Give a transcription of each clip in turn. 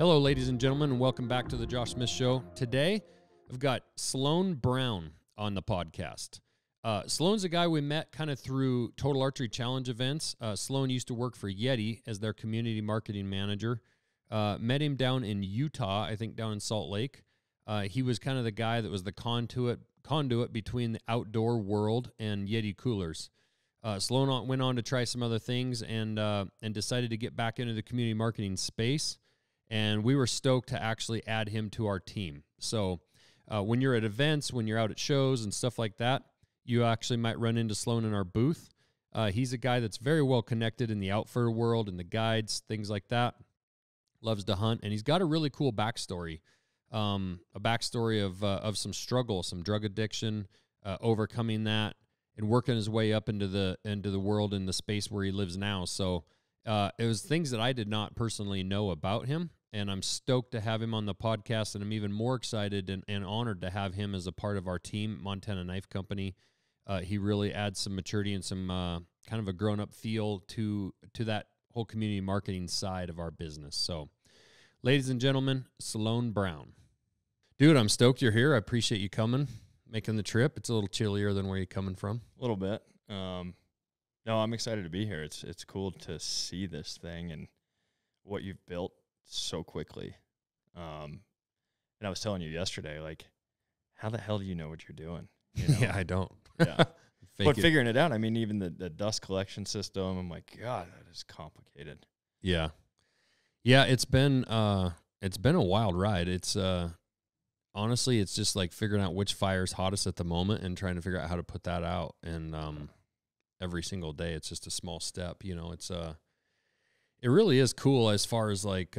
Hello, ladies and gentlemen, and welcome back to the Josh Smith Show. Today, I've got Sloane Brown on the podcast. Sloane's a guy we met kind of through Total Archery Challenge events. Sloane used to work for Yeti as their community marketing manager. Met him down in Utah, I think down in Salt Lake. He was kind of the guy that was the conduit between the outdoor world and Yeti coolers. Sloane went on to try some other things and decided to get back into the community marketing space. And we were stoked to actually add him to our team. So when you're at events, when you're out at shows and stuff like that, you actually might run into Sloane in our booth. He's a guy that's very well connected in the outfitter world and the guides, things like that. Loves to hunt, and he's got a really cool backstory. A backstory of some struggle, some drug addiction, overcoming that, and working his way up into the world in the space where he lives now. So it was things that I did not personally know about him, and I'm stoked to have him on the podcast, and I'm even more excited and honored to have him as a part of our team, Montana Knife Company. He really adds some maturity and some kind of a grown-up feel to that whole community marketing side of our business. So, ladies and gentlemen, Sloane Brown. Dude, I'm stoked you're here. I appreciate you coming, making the trip. It's a little chillier than where you're coming from. A little bit. No, I'm excited to be here. It's cool to see this thing and what you've built so quickly. And I was telling you yesterday, like, how the hell do you know what you're doing? You know? Yeah, I don't. Yeah. But figuring it out, I mean, even the dust collection system, I'm like, God, that is complicated. Yeah. Yeah, it's been a wild ride. It's honestly, it's just like figuring out which fire's hottest at the moment and trying to figure out how to put that out. And every single day, it's just a small step. You know, it's it really is cool as far as like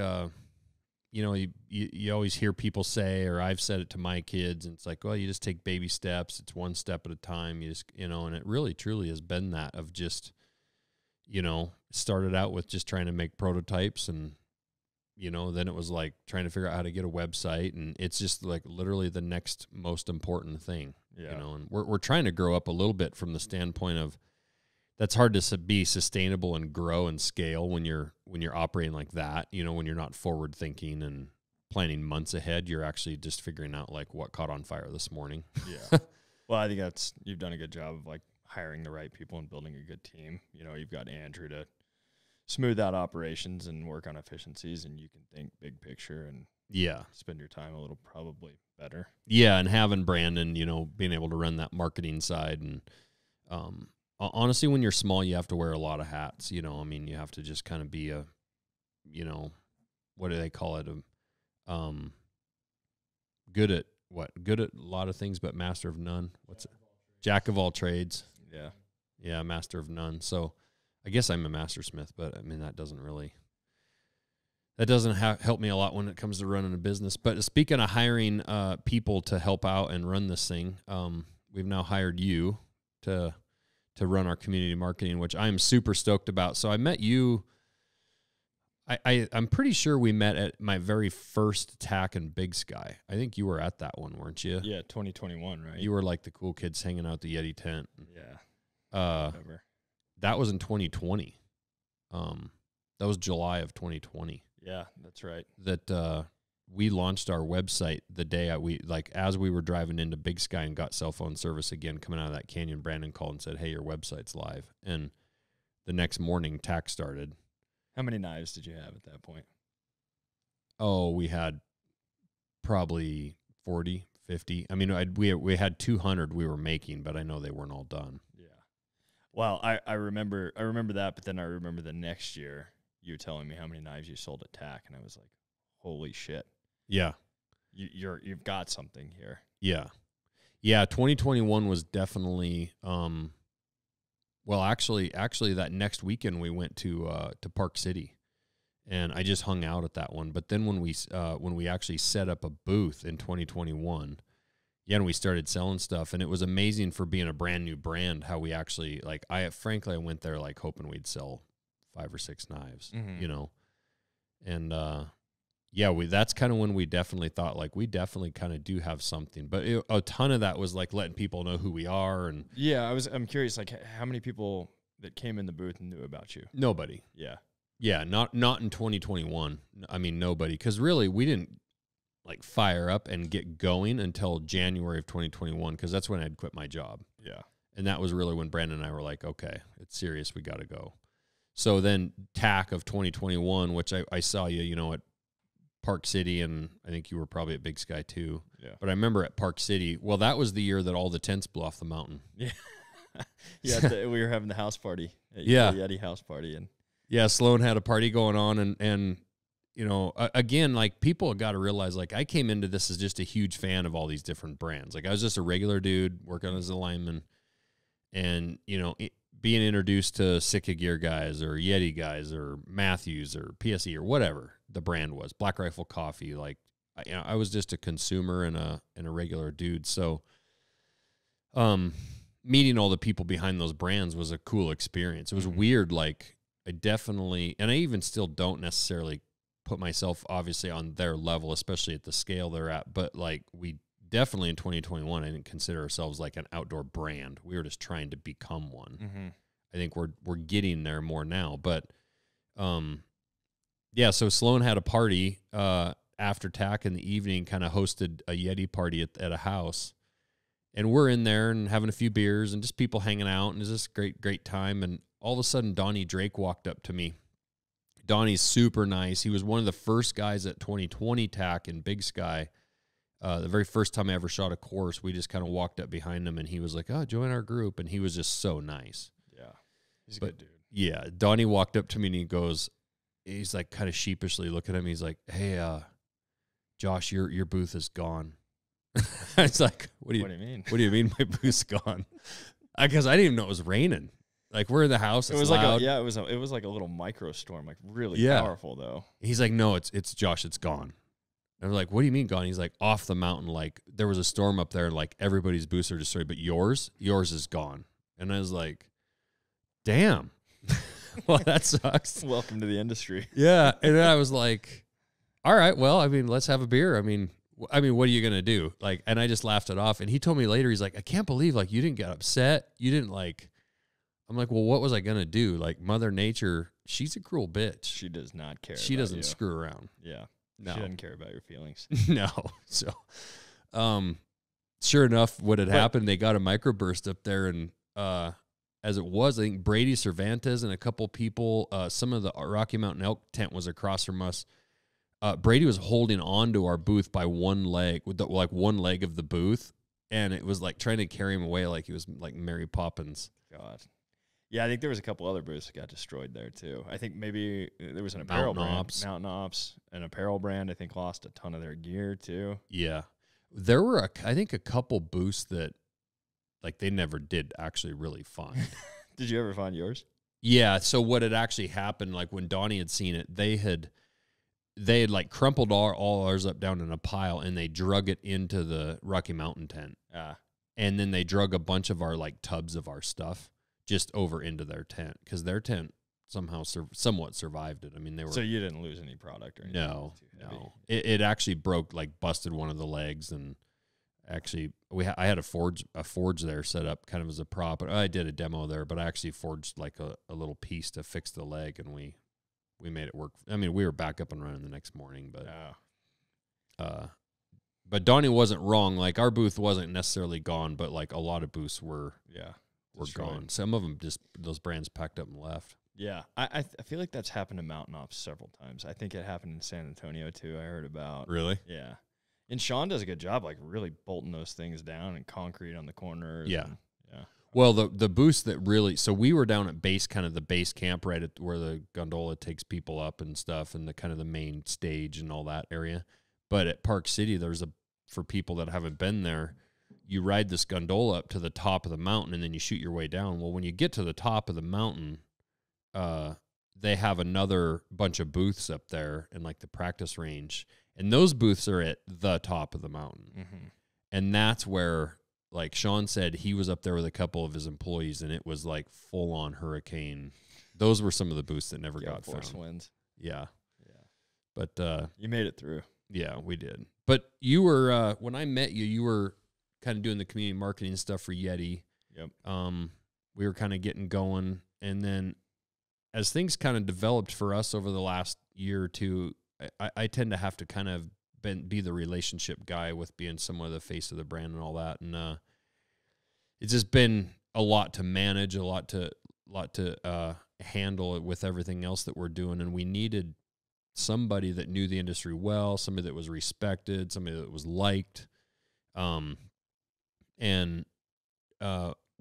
you know, you always hear people say, or I've said it to my kids, and it's like, well, you just take baby steps. It's one step at a time. You just, you know, and it really truly has been that of just, you know, started out with just trying to make prototypes, and, you know, then it was like trying to figure out how to get a website, and it's just like literally the next most important thing, you know, and we're trying to grow up a little bit from the standpoint of that's hard to be sustainable and grow and scale when you're operating like that, you know, when you're not forward thinking and planning months ahead. You're actually just figuring out like what caught on fire this morning. Yeah. Well, I think you've done a good job of like hiring the right people and building a good team. You know, you've got Andrew to smooth out operations and work on efficiencies, and you can think big picture and spend your time a little probably better. Yeah. And having Brandon, you know, being able to run that marketing side, and honestly, when you're small, you have to wear a lot of hats. You know, I mean, you have to just kind of be a, you know, what do they call it? Good at a lot of things, but master of none. What's it? Jack of all trades. Yeah. Yeah, master of none. So I guess I'm a mastersmith, but I mean, that doesn't help me a lot when it comes to running a business. But speaking of hiring people to help out and run this thing, we've now hired you to run our community marketing, which I'm super stoked about. So I met you, I'm pretty sure we met at my very first TAC in Big Skye. I think you were at that one, weren't you? Yeah, 2021, right? You were like the cool kids hanging out the Yeti tent. Yeah. Whatever. That was in 2020. That was July of 2020. Yeah, that's right. That we launched our website the day as we were driving into Big Skye and got cell phone service again, coming out of that canyon. Brandon called and said, "Hey, your website's live." And the next morning, TAC started. How many knives did you have at that point? Oh, we had probably 40, 50. I mean, we had 200 we were making, but I know they weren't all done. Yeah. Well, I remember that, but then I remember the next year you telling me how many knives you sold at TAC, and I was like, holy shit. Yeah. You've got something here. Yeah. Yeah, 2021 was definitely well, actually that next weekend we went to Park City, and I just hung out at that one. But then when we actually set up a booth in 2021, and we started selling stuff, and it was amazing for being a brand new brand how we actually, like, I went there like hoping we'd sell 5 or 6 knives, you know. And that's kind of when we definitely thought, like, we definitely kind of do have something. But a ton of that was, like, letting people know who we are. And yeah, I'm curious, like, how many people that came in the booth knew about you? Nobody. Yeah. Yeah, not in 2021. I mean, nobody, because really we didn't like fire up and get going until January of 2021, because that's when I'd quit my job. Yeah. And that was really when Brandon and I were like, okay, it's serious. We got to go. So then TAC of 2021, which I saw you, at Park City, and I think you were probably at Big Skye too. Yeah. But I remember at Park City, well, that was the year that all the tents blew off the mountain. Yeah. Yeah, we were having the house party. At Yeah. the Yeti house party. And Yeah, Sloane had a party going on, and again, like, people got to realize, like, I came into this as just a huge fan of all these different brands. Like, I was just a regular dude working as a lineman, and, being introduced to Sitka Gear guys or Yeti guys or Matthews or PSE or whatever the brand was, Black Rifle Coffee. Like, I was just a consumer and a regular dude. So, meeting all the people behind those brands was a cool experience. It was weird. Like, I definitely, and I even still don't necessarily put myself obviously on their level, especially at the scale they're at. But like, we definitely in 2021, I didn't consider ourselves like an outdoor brand. We were just trying to become one. mm-hmm. I think we're getting there more now. But, yeah, so Sloane had a party after TAC in the evening, kind of hosted a Yeti party at a house. And we're in there and having a few beers and just people hanging out, and it's just great time. And all of a sudden, Donnie Drake walked up to me. Donnie's super nice. He was one of the first guys at 2020 TAC in Big Skye. The very first time I ever shot a course, we just kind of walked up behind him, and he was like, "Oh, join our group." And he was just so nice. Yeah. He's a good dude. Yeah. Donnie walked up to me, and he's like kind of sheepishly looking at me. He's like, "Hey, Josh, your booth is gone." I was like, what do you mean? What do you mean my booth's gone? Because I didn't even know it was raining. Like, we're in the house. It was loud. it was like a little micro storm, like really powerful though. He's like, "No, it's Josh, it's gone." And I'm like, "What do you mean gone?" He's like, "Off the mountain. Like, there was a storm up there, and like everybody's booths are destroyed, but yours is gone." And I was like, "Damn." Well, that sucks. Welcome to the industry. Yeah. And then I was like, "All right, well, I mean, let's have a beer. I mean, what are you going to do?" Like, and I just laughed it off. And he told me later, he's like, "I can't believe, like, you didn't get upset. You didn't, like," I'm like, "Well, what was I going to do? Like, Mother Nature, she's a cruel bitch. She does not care. She doesn't screw around." Yeah. No. She doesn't care about your feelings. No. So, sure enough, what had happened, they got a microburst up there, and as it was, I think Brady Cervantes and a couple people, some of the Rocky Mountain elk tent was across from us. Brady was holding on to our booth by one leg, with one leg of the booth, and it was like trying to carry him away like he was like Mary Poppins. God. Yeah, I think there was a couple other booths that got destroyed there too. I think maybe there was an apparel brand, Mountain Ops, an apparel brand. I think lost a ton of their gear too. Yeah, there were I think a couple booths that like they never did actually really find. Did you ever find yours? Yeah. So what had actually happened, like when Donnie had seen it, they had like crumpled all ours up down in a pile, and they drug it into the Rocky Mountain tent. And then they drug a bunch of our like tubs of our stuff just over into their tent, because their tent somehow somewhat survived it. I mean, they were. So you didn't lose any product or anything? No. It actually broke, like busted one of the legs, and actually I had a forge there set up kind of as a prop. I did a demo there, but I actually forged like a little piece to fix the leg, and we made it work. I mean, we were back up and running the next morning, but Donnie wasn't wrong. Like, our booth wasn't necessarily gone, but like a lot of booths were gone. Some of them just, those brands packed up and left. Yeah, I feel like that's happened to Mountain Ops several times. I think it happened in San Antonio too. I heard about. Really? Yeah. And Sean does a good job, like really bolting those things down and concrete on the corners. Yeah. Yeah. Well, the booths that really, so we were down at base, kind of the base camp, right at where the gondola takes people up and stuff, and the kind of the main stage and all that area. But at Park City, for people that haven't been there, you ride this gondola up to the top of the mountain, and then you shoot your way down. Well, when you get to the top of the mountain, they have another bunch of booths up there in like the practice range, and those booths are at the top of the mountain. Mm-hmm. And that's where, like Sean said, he was up there with a couple of his employees, and it was like full on hurricane. Those were some of the booths that never got found. Force winds. Yeah. But you made it through. Yeah, we did. But you were when I met you, you were kind of doing the community marketing stuff for Yeti. Yep. We were kind of getting going, and then as things kind of developed for us over the last year or two, I tend to have to kind of be the relationship guy with being somewhat of the face of the brand and all that. And it's just been a lot to manage, a lot to handle it with everything else that we're doing. And we needed somebody that knew the industry well, somebody that was respected, somebody that was liked.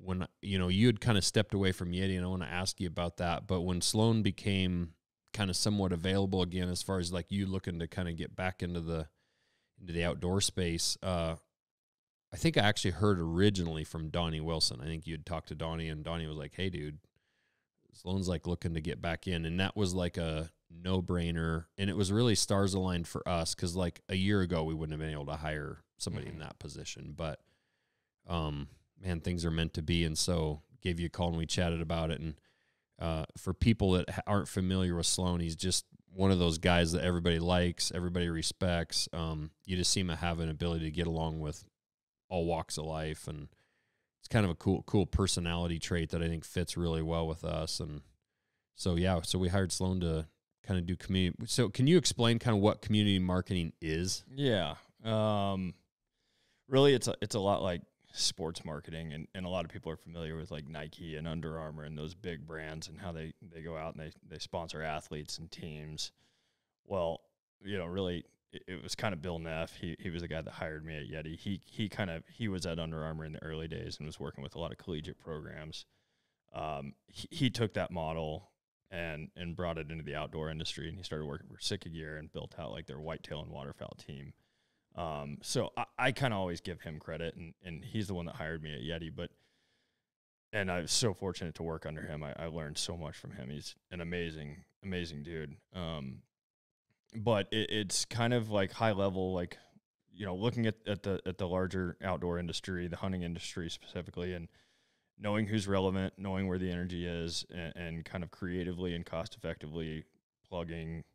When, you had kind of stepped away from Yeti, and I want to ask you about that, but when Sloane became kind of somewhat available again, as far as like you looking to kind of get back into the outdoor space, I think I actually heard originally from Donnie Wilson. I think you'd talked to Donnie, and Donnie was like, "Hey, dude, Sloane's like looking to get back in," and that was like a no-brainer, and it was really stars aligned for us, because like a year ago we wouldn't have been able to hire somebody in that position, but man, things are meant to be. And so gave you a call and we chatted about it. And for people that aren't familiar with Sloane, he's just one of those guys that everybody likes, everybody respects. You just seem to have an ability to get along with all walks of life, and it's kind of a cool personality trait that I think fits really well with us. And so so we hired Sloane to kind of do community. So can you explain kind of what community marketing is? Yeah. Really, it's a lot like sports marketing, and a lot of people are familiar with like Nike and Under Armour and those big brands, and how they go out and they sponsor athletes and teams. Well, really it was kind of Bill Neff. He was the guy that hired me at Yeti. He was at Under Armour in the early days and was working with a lot of collegiate programs. He took that model and brought it into the outdoor industry, and he started working for Sitka Gear and built out like their whitetail and waterfowl team. So I kind of always give him credit, and he's the one that hired me at Yeti, and I was so fortunate to work under him. I learned so much from him. He's an amazing dude. But it's kind of like high level, like, looking at the larger outdoor industry, the hunting industry specifically, and knowing who's relevant, knowing where the energy is, and kind of creatively and cost effectively plugging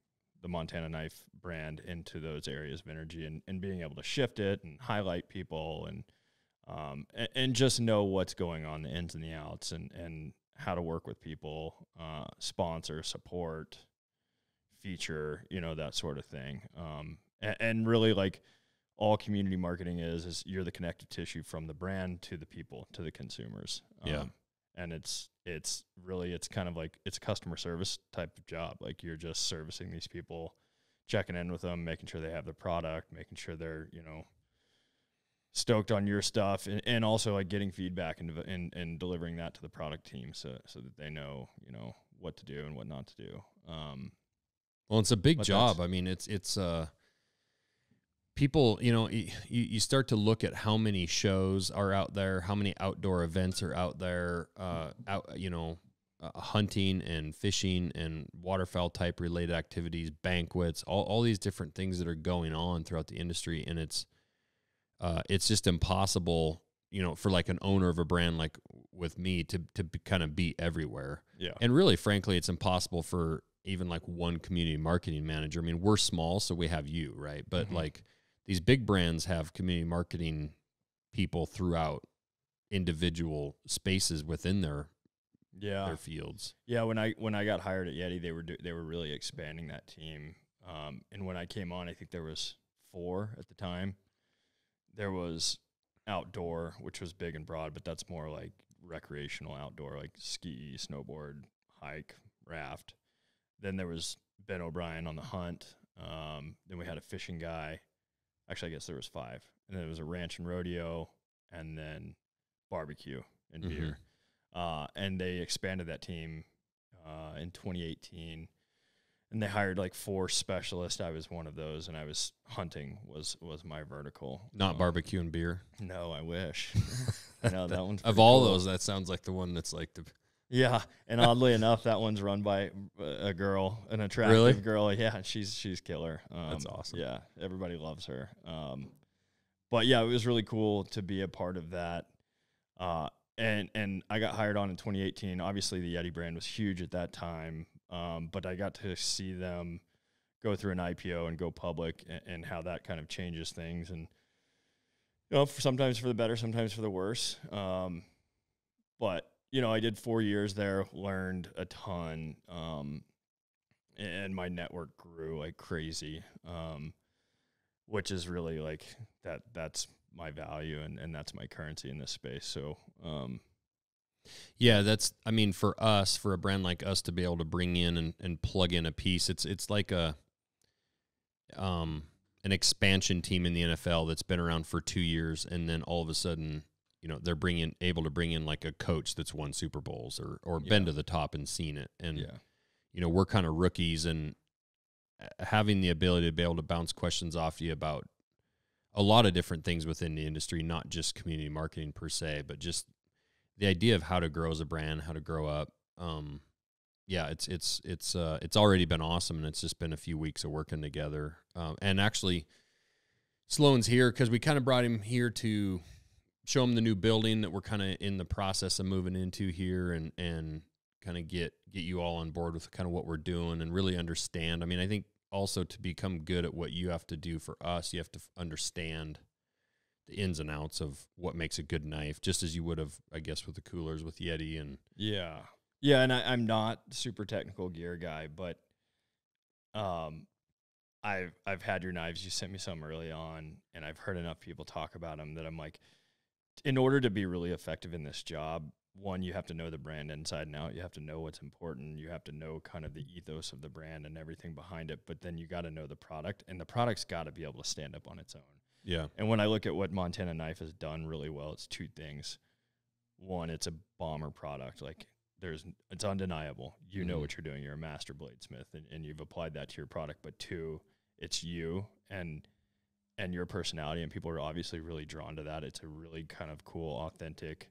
the Montana Knife brand into those areas of energy, and being able to shift it and highlight people, and just know what's going on, the ins and the outs, and how to work with people, sponsor, support, feature, that sort of thing. And really, like, all community marketing is you're the connective tissue from the brand to the people, to the consumers. And it's kind of like, it's a customer service type of job. Like, you're just servicing these people, checking in with them, making sure they have the product, making sure they're, stoked on your stuff, and also like getting feedback and delivering that to the product team so that they know, what to do and what not to do. Well, it's a big job. I mean, it's people, you start to look at how many shows are out there, how many outdoor events are out there, hunting and fishing and waterfowl type related activities, banquets, all these different things that are going on throughout the industry. And it's just impossible, for like an owner of a brand like with me to kind of be everywhere. Yeah. And really, frankly, it's impossible for even like one community marketing manager. I mean, we're small, so we have you, right? But like, these big brands have community marketing people throughout individual spaces within their fields. Yeah, when I got hired at Yeti, they were really expanding that team. And when I came on, I think there was 4 at the time. There was outdoor, which was big and broad, but that's more like recreational outdoor, like ski, snowboard, hike, raft. Then there was Ben O'Brien on the hunt. Then we had a fishing guy. Actually, I guess there was 5. And then there was a ranch and rodeo, and then barbecue and beer. And they expanded that team in 2018. And they hired like 4 specialists. I was one of those, and I was hunting was my vertical. Not barbecue and beer? No, I wish. No, that one's of all those, that sounds like the one that's like the... Yeah, and oddly enough, that one's run by a girl, an attractive girl. Yeah, she's killer. That's awesome. Yeah, everybody loves her. But yeah, it was really cool to be a part of that. And I got hired on in 2018. Obviously, the Yeti brand was huge at that time, but I got to see them go through an IPO and go public, and how that kind of changes things. And sometimes for the better, sometimes for the worse. But I did 4 years there, learned a ton, and my network grew like crazy, which is really like that's my value and that's my currency in this space. So, yeah, I mean, for us, for a brand like us to be able to bring in and plug in a piece, it's like an expansion team in the NFL that's been around for 2 years, and then all of a sudden, they're able to bring in like a coach that's won Super Bowls or been to the top and seen it. And, we're kind of rookies, and having the ability to be able to bounce questions off you about a lot of different things within the industry, not just community marketing per se, but just the idea of how to grow as a brand, how to grow up. It's already been awesome, and it's just been a few weeks of working together. And actually, Sloane's here because we kind of brought him here to show him the new building that we're kind of in the process of moving into here, and kind of get you all on board with kind of what we're doing and really understand. I mean, I think also to become good at what you have to do for us, you have to understand the ins and outs of what makes a good knife, just as you would have, I guess, with the coolers with Yeti and and I'm not super technical gear guy, but I've had your knives. You sent me some early on, and I've heard enough people talk about them that I'm like, in order to be really effective in this job, one, you have to know the brand inside and out. You have to know what's important. You have to know kind of the ethos of the brand and everything behind it. But then you got to know the product, and the product's got to be able to stand up on its own. Yeah. And when I look at what Montana Knife has done really well, it's two things. One, it's a bomber product. Like it's undeniable. You know what you're doing. You're a master bladesmith, and you've applied that to your product. But two, it's you and your personality, and people are obviously really drawn to that. It's a really kind of cool, authentic,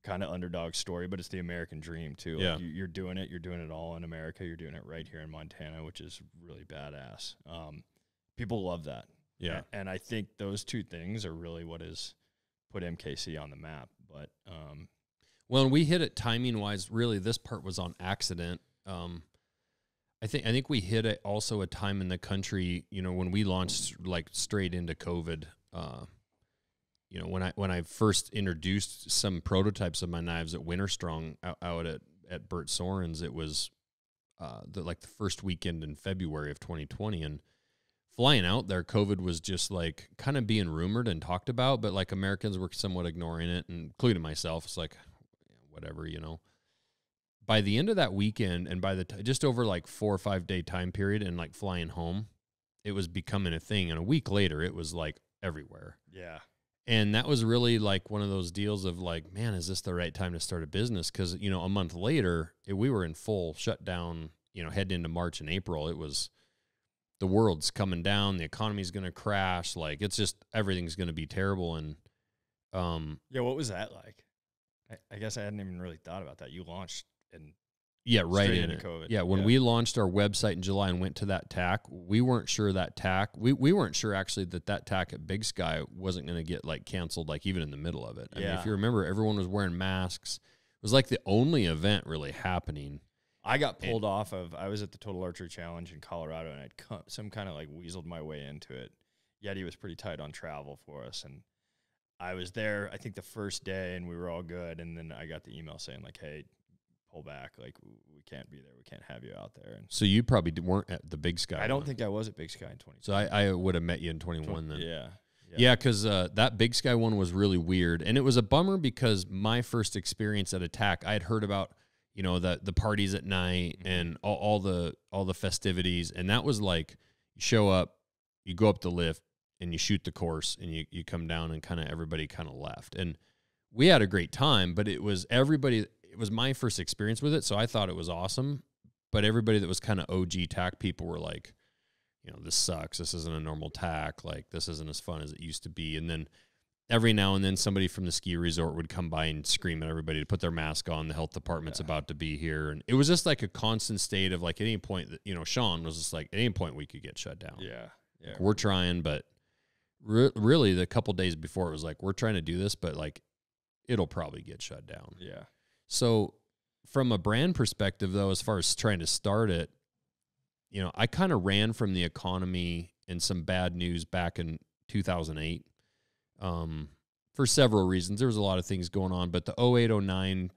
kind of underdog story, but it's the American dream too. Yeah. Like you're doing it all in America. You're doing it right here in Montana, which is really badass. People love that. Yeah. And I think those two things are really what has put MKC on the map. But well, and we hit it timing wise. Really, this part was on accident. I think we hit it also a time in the country, when we launched like straight into COVID. When I first introduced some prototypes of my knives at Winter Strong out at Bert Soren's, it was the first weekend in February of 2020, and flying out there, COVID was just like kind of being rumored and talked about, but like Americans were somewhat ignoring it, and including myself. It's like, whatever, By the end of that weekend, and by just over like 4 or 5 day time period, and like flying home, it was becoming a thing. And a week later, it was like everywhere. Yeah. And that was really like one of those deals of like, man, is this the right time to start a business? Because, a month later, we were in full shutdown, heading into March and April. It was, the world's coming down, the economy's going to crash. Like, it's just, everything's going to be terrible. And, what was that like? I guess I hadn't even really thought about that. You launched and right in into COVID. Yeah, when we launched our website in July and went to that TAC, we weren't sure that TAC, we weren't sure actually that TAC at Big Skye wasn't going to get like canceled, like even in the middle of it. I mean, if you remember, everyone was wearing masks. It was like the only event really happening. I got pulled off of, I was at the Total Archery Challenge in Colorado, and I'd some kind of like weaseled my way into it. Yeti was pretty tight on travel for us, and I was there, I think the first day, and we were all good. And then I got the email saying like, hey, pull back. Like, we can't be there. We can't have you out there. And so you probably weren't at the Big Skye. I don't think I was at Big Skye in 20. So I would have met you in 21 then. Yeah. Because that Big Skye one was really weird. And it was a bummer because my first experience at Attack, I had heard about, the parties at night and all the festivities. And that was like, you show up, you go up the lift, and you shoot the course, and you come down, and kind of everybody kind of left. And we had a great time, but it was my first experience with it, so I thought it was awesome. But everybody that was kind of OG TAC people were like, this sucks. This isn't a normal TAC. Like, this isn't as fun as it used to be. And then every now and then somebody from the ski resort would come by and scream at everybody to put their mask on. The health department's about to be here. And it was just like a constant state of like, at any point that, Sean was just like, at any point we could get shut down. Yeah. Like, we're trying, but really the couple days before it was like, we're trying to do this, but like, it'll probably get shut down. Yeah. So from a brand perspective, though, as far as trying to start it, I kind of ran from the economy and some bad news back in 2008 for several reasons. There was a lot of things going on, but the 08, 09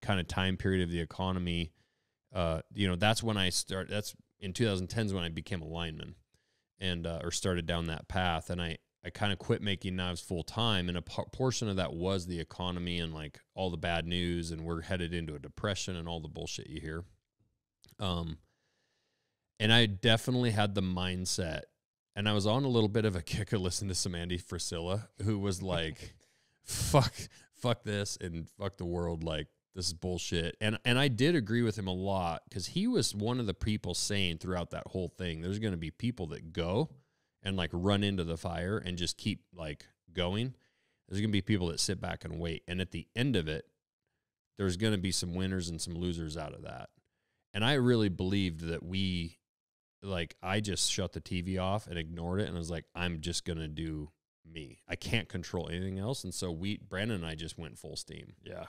kind of time period of the economy, you know, that's when that's in 2010s when I became a lineman and, or started down that path. And I kind of quit making knives full time. And a portion of that was the economy and like all the bad news. And we're headed into a depression and all the bullshit you hear. And I definitely had the mindset, and I was on a little bit of a kick of listening to some Andy Frisilla, who was like, fuck this and fuck the world. Like, this is bullshit. And I did agree with him a lot, because he was one of the people saying throughout that whole thing, there's going to be people that go and like run into the fire and just keep like going. There's going to be people that sit back and wait. And at the end of it, there's going to be some winners and some losers out of that. And I really believed that I just shut the TV off and ignored it. And I was like, I'm just going to do me. I can't control anything else. And so Brandon and I just went full steam. Yeah.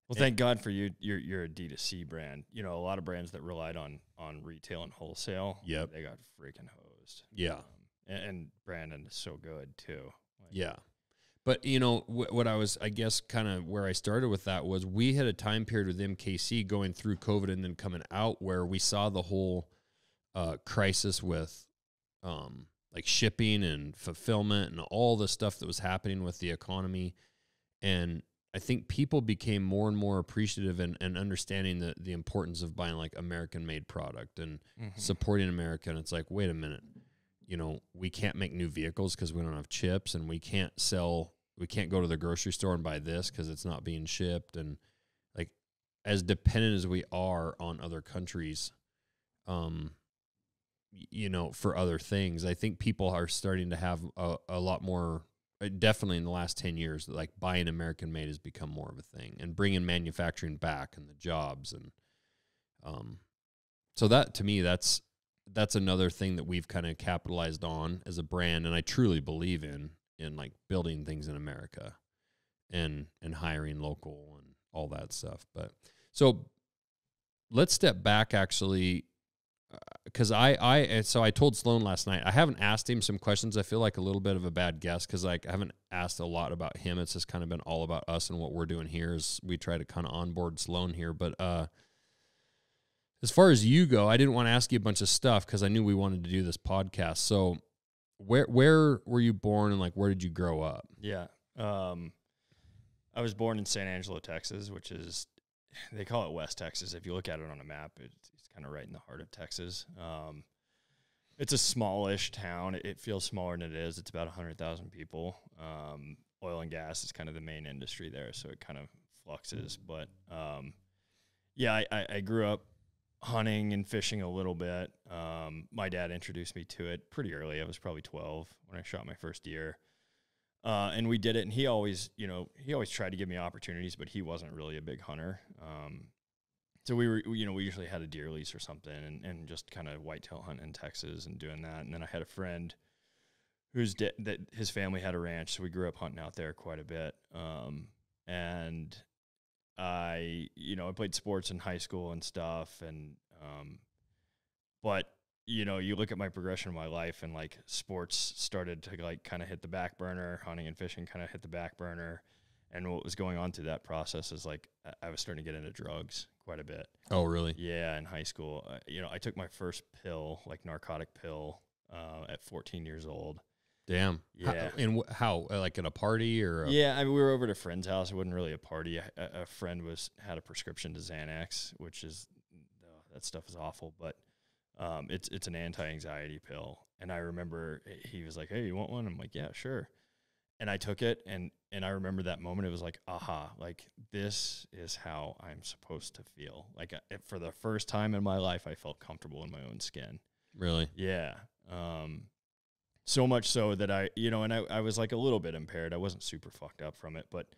Well, thank God for you. You're a D2C brand. You know, a lot of brands that relied on retail and wholesale. Yep. They got freaking hosed. Yeah. And Brandon is so good too. Yeah. But, you know, what I was, I guess, kind of where I started with that was we had a time period with MKC going through COVID and then coming out where we saw the whole crisis with like shipping and fulfillment and all the stuff that was happening with the economy. And I think people became more and more appreciative and understanding the importance of buying like American-made product and supporting America. And it's like, wait a minute, you know, we can't make new vehicles because we don't have chips, and we can't go to the grocery store and buy this because it's not being shipped. And like, as dependent as we are on other countries, you know, for other things, I think people are starting to have a lot more, definitely in the last 10 years, like buying American made has become more of a thing, and bringing manufacturing back and the jobs. And so that, to me, that's another thing that we've kind of capitalized on as a brand. And I truly believe in like building things in America and hiring local and all that stuff. But so let's step back, actually, because I told Sloane last night, I haven't asked him some questions. I feel like a little bit of a bad guest, because like I haven't asked a lot about him. It's just kind of been all about us and what we're doing here as we try to kind of onboard Sloane here. But as far as you go, I didn't want to ask you a bunch of stuff because I knew we wanted to do this podcast. So where were you born, and like where did you grow up? Yeah. I was born in San Angelo, Texas, which is, they call it West Texas. If you look at it on a map, it's kind of right in the heart of Texas. It's a smallish town. It feels smaller than it is. It's about 100,000 people. Oil and gas is kind of the main industry there, so it kind of fluxes. But yeah, I grew up hunting and fishing a little bit. My dad introduced me to it pretty early. I was probably 12 when I shot my first deer. And we did it, and he always tried to give me opportunities, but he wasn't really a big hunter. So we usually had a deer lease or something, and just kind of whitetail hunt in Texas and doing that. And then I had a friend that his family had a ranch, so we grew up hunting out there quite a bit. And I played sports in high school and stuff, and but you look at my progression of my life, and like sports started to like kind of hit the back burner, hunting and fishing kind of hit the back burner. And what was going on through that process is like I was starting to get into drugs quite a bit. Oh, really? Yeah, in high school. I took my first pill, like narcotic pill, at 14 years old. Damn. Yeah. How? Like at a party or? Yeah, I mean, we were over at a friend's house. It wasn't really a party. A friend had a prescription to Xanax, which is, that stuff is awful, but it's an anti-anxiety pill. And I remember he was like, "Hey, you want one?" I'm like, "Yeah, sure." And I took it, and I remember that moment. It was like, aha, like this is how I'm supposed to feel. Like for the first time in my life, I felt comfortable in my own skin. Really? Yeah. So much so that I was like a little bit impaired. I wasn't super fucked up from it, but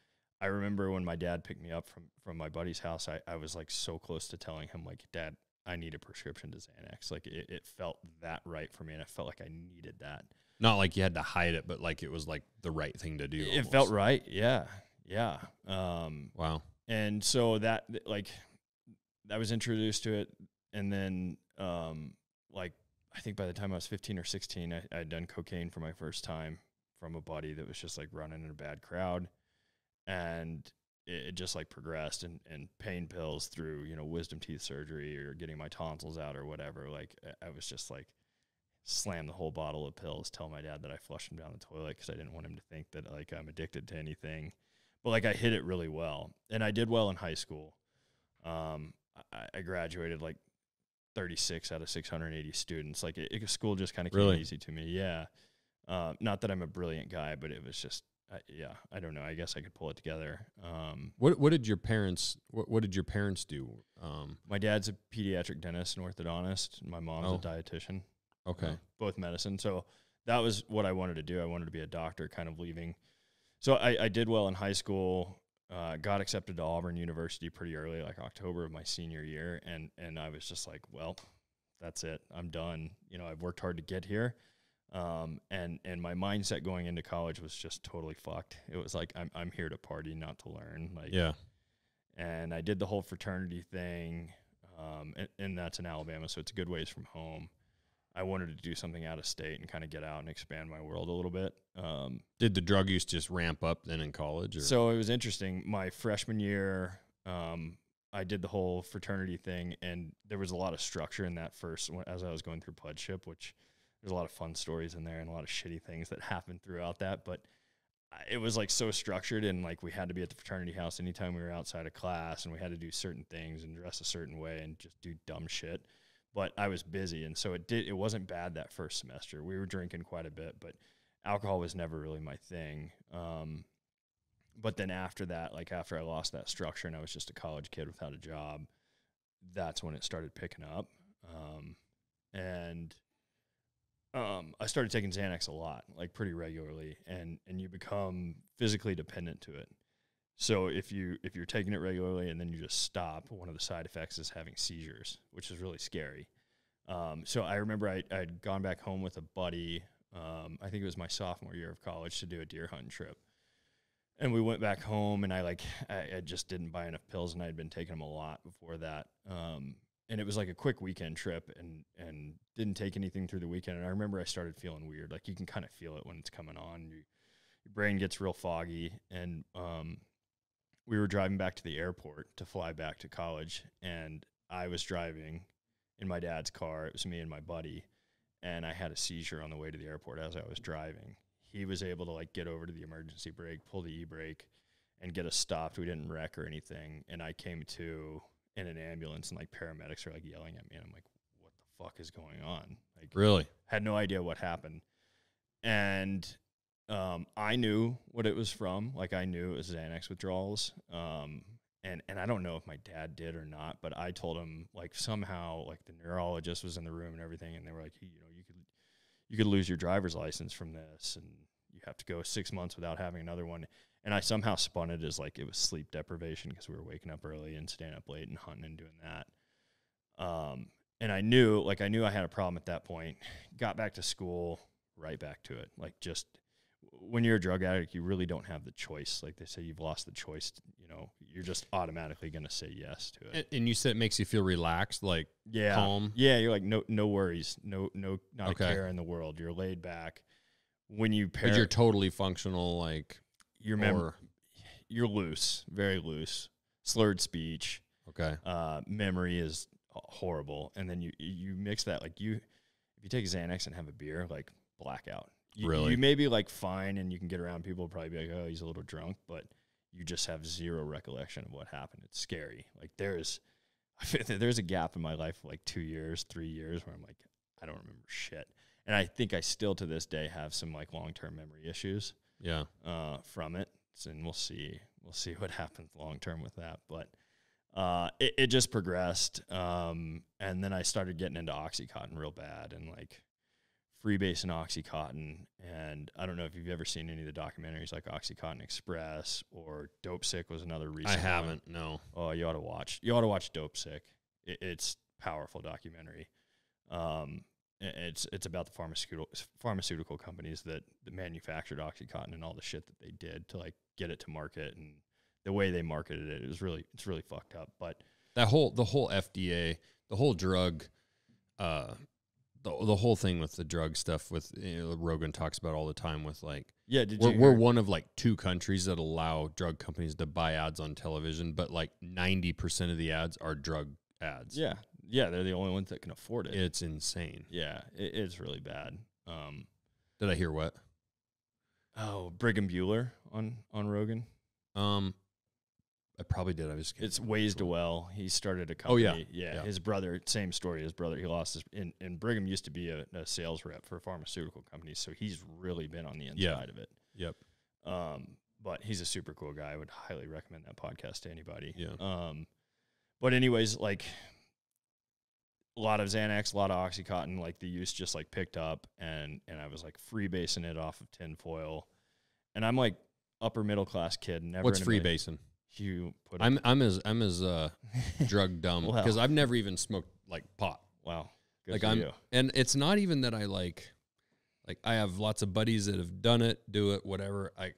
I remember when my dad picked me up from my buddy's house, I was like so close to telling him, like, "Dad, I need a prescription to Xanax." Like it felt that right for me, and I felt like I needed that. Not like you had to hide it, but like it was like the right thing to do. It almost. felt right. Yeah. Yeah. Wow. And so that, like, I was introduced to it. And then, like, I think by the time I was 15 or 16, I had done cocaine for my first time from a buddy that was just like running in a bad crowd. And it just like progressed, and pain pills through, you know, wisdom teeth surgery or getting my tonsils out or whatever. Like I was just like, slam the whole bottle of pills, tell my dad that I flushed him down the toilet because I didn't want him to think that like I'm addicted to anything. But like I hit it really well, and I did well in high school. I graduated like 36 out of 680 students. Like school just kind of came easy to me. Yeah. Not that I'm a brilliant guy, but it was just, yeah, I don't know. I guess I could pull it together. What did your parents do? My dad's a pediatric dentist and orthodontist. And my mom's a dietitian. Okay. Both medicine. So that was what I wanted to do. I wanted to be a doctor, kind of leaving. So I did well in high school. Got accepted to Auburn University pretty early, like October of my senior year. And I was just like, well, that's it. I'm done. You know, I've worked hard to get here. And my mindset going into college was just totally fucked. It was like, I'm here to party, not to learn. Like, yeah. And I did the whole fraternity thing. And that's in Alabama, so it's a good ways from home. I wanted to do something out of state and kind of get out and expand my world a little bit. Did the drug use just ramp up then in college? Or? So it was interesting. My freshman year, I did the whole fraternity thing, and there was a lot of structure in that first, as I was going through pudship, which there's a lot of fun stories in there and a lot of shitty things that happened throughout that. But it was like so structured, and like we had to be at the fraternity house anytime we were outside of class, and we had to do certain things and dress a certain way and just do dumb shit. But I was busy, and so it wasn't bad that first semester. We were drinking quite a bit, but alcohol was never really my thing. But then after that, like after I lost that structure and I was just a college kid without a job, that's when it started picking up. I started taking Xanax a lot, like pretty regularly, and you become physically dependent to it. So if you're taking it regularly and then you just stop, one of the side effects is having seizures, which is really scary. So I remember I'd gone back home with a buddy. I think it was my sophomore year of college, to do a deer hunting trip. And we went back home, and I just didn't buy enough pills, and I had been taking them a lot before that. And it was like a quick weekend trip, and didn't take anything through the weekend. And I remember I started feeling weird. Like you can kind of feel it when it's coming on. Your brain gets real foggy. And we were driving back to the airport to fly back to college, and I was driving in my dad's car. It was me and my buddy, and I had a seizure on the way to the airport as I was driving. He was able to like get over to the emergency brake, pull the e-brake, and get us stopped. We didn't wreck or anything, and I came to in an ambulance, and like paramedics are like yelling at me, and I'm like, what the fuck is going on? Like, really? Had no idea what happened. And I knew what it was from. Like I knew it was Xanax withdrawals. And I don't know if my dad did or not, but I told him like somehow like the neurologist was in the room and everything, and they were like, you know, you could lose your driver's license from this, and you have to go 6 months without having another one. And I somehow spun it as like it was sleep deprivation because we were waking up early and staying up late and hunting and doing that. And I knew I had a problem at that point. Got back to school, right back to it. Like just when you're a drug addict, you really don't have the choice. Like they say, you've lost the choice. You know, you're just automatically going to say yes to it. And you said it makes you feel relaxed, like calm. Yeah, you're like no worries, not a care in the world. You're laid back. When you pair, but you're totally functional. Like you're loose, very loose. Slurred speech. Okay. Memory is horrible, and then you mix that if you take Xanax and have a beer, like blackout. Really? You may be like fine, and you can get around people, probably be like, oh, he's a little drunk, but you just have zero recollection of what happened. It's scary. Like there's a gap in my life of like 2 years, 3 years where I'm like, I don't remember shit. And I think I still to this day have some like long-term memory issues. Yeah. From it. And we'll see what happens long-term with that. But it just progressed. And then I started getting into Oxycontin real bad, and like freebase and Oxycontin. And I don't know if you've ever seen any of the documentaries like Oxycontin Express or Dope Sick was another recent I haven't, one. no. Oh, you ought to watch. You ought to watch Dope Sick. It's powerful documentary. It's about the pharmaceutical companies that manufactured Oxycontin and all the shit that they did to like get it to market, and the way they marketed it. It's really fucked up. But the whole FDA, the whole drug, the the whole thing with the drug stuff with Rogan talks about all the time with like, yeah, did we're one of like 2 countries that allow drug companies to buy ads on television, but like 90% of the ads are drug ads. Yeah, they're the only ones that can afford it. It's insane. Yeah, it's really bad. Did I hear what? Oh, Brigham Bueller on Rogan. I probably did. It's Ways to Well. He started a company. Oh, yeah. His brother, same story. His brother, he lost his. And Brigham used to be a sales rep for pharmaceutical companies, so he's really been on the inside of it. Yep. But he's a super cool guy. I would highly recommend that podcast to anybody. Yeah. But anyways, like a lot of Xanax, a lot of OxyContin, like the use just like picked up, and I was like freebasing it off of tinfoil, and I'm like upper middle class kid. Never. What's freebasing? You put. I'm as drug dumb because I've never even smoked like pot. Wow. Good like for you. And it's not even that I like I have lots of buddies that have done it, do it, whatever. I've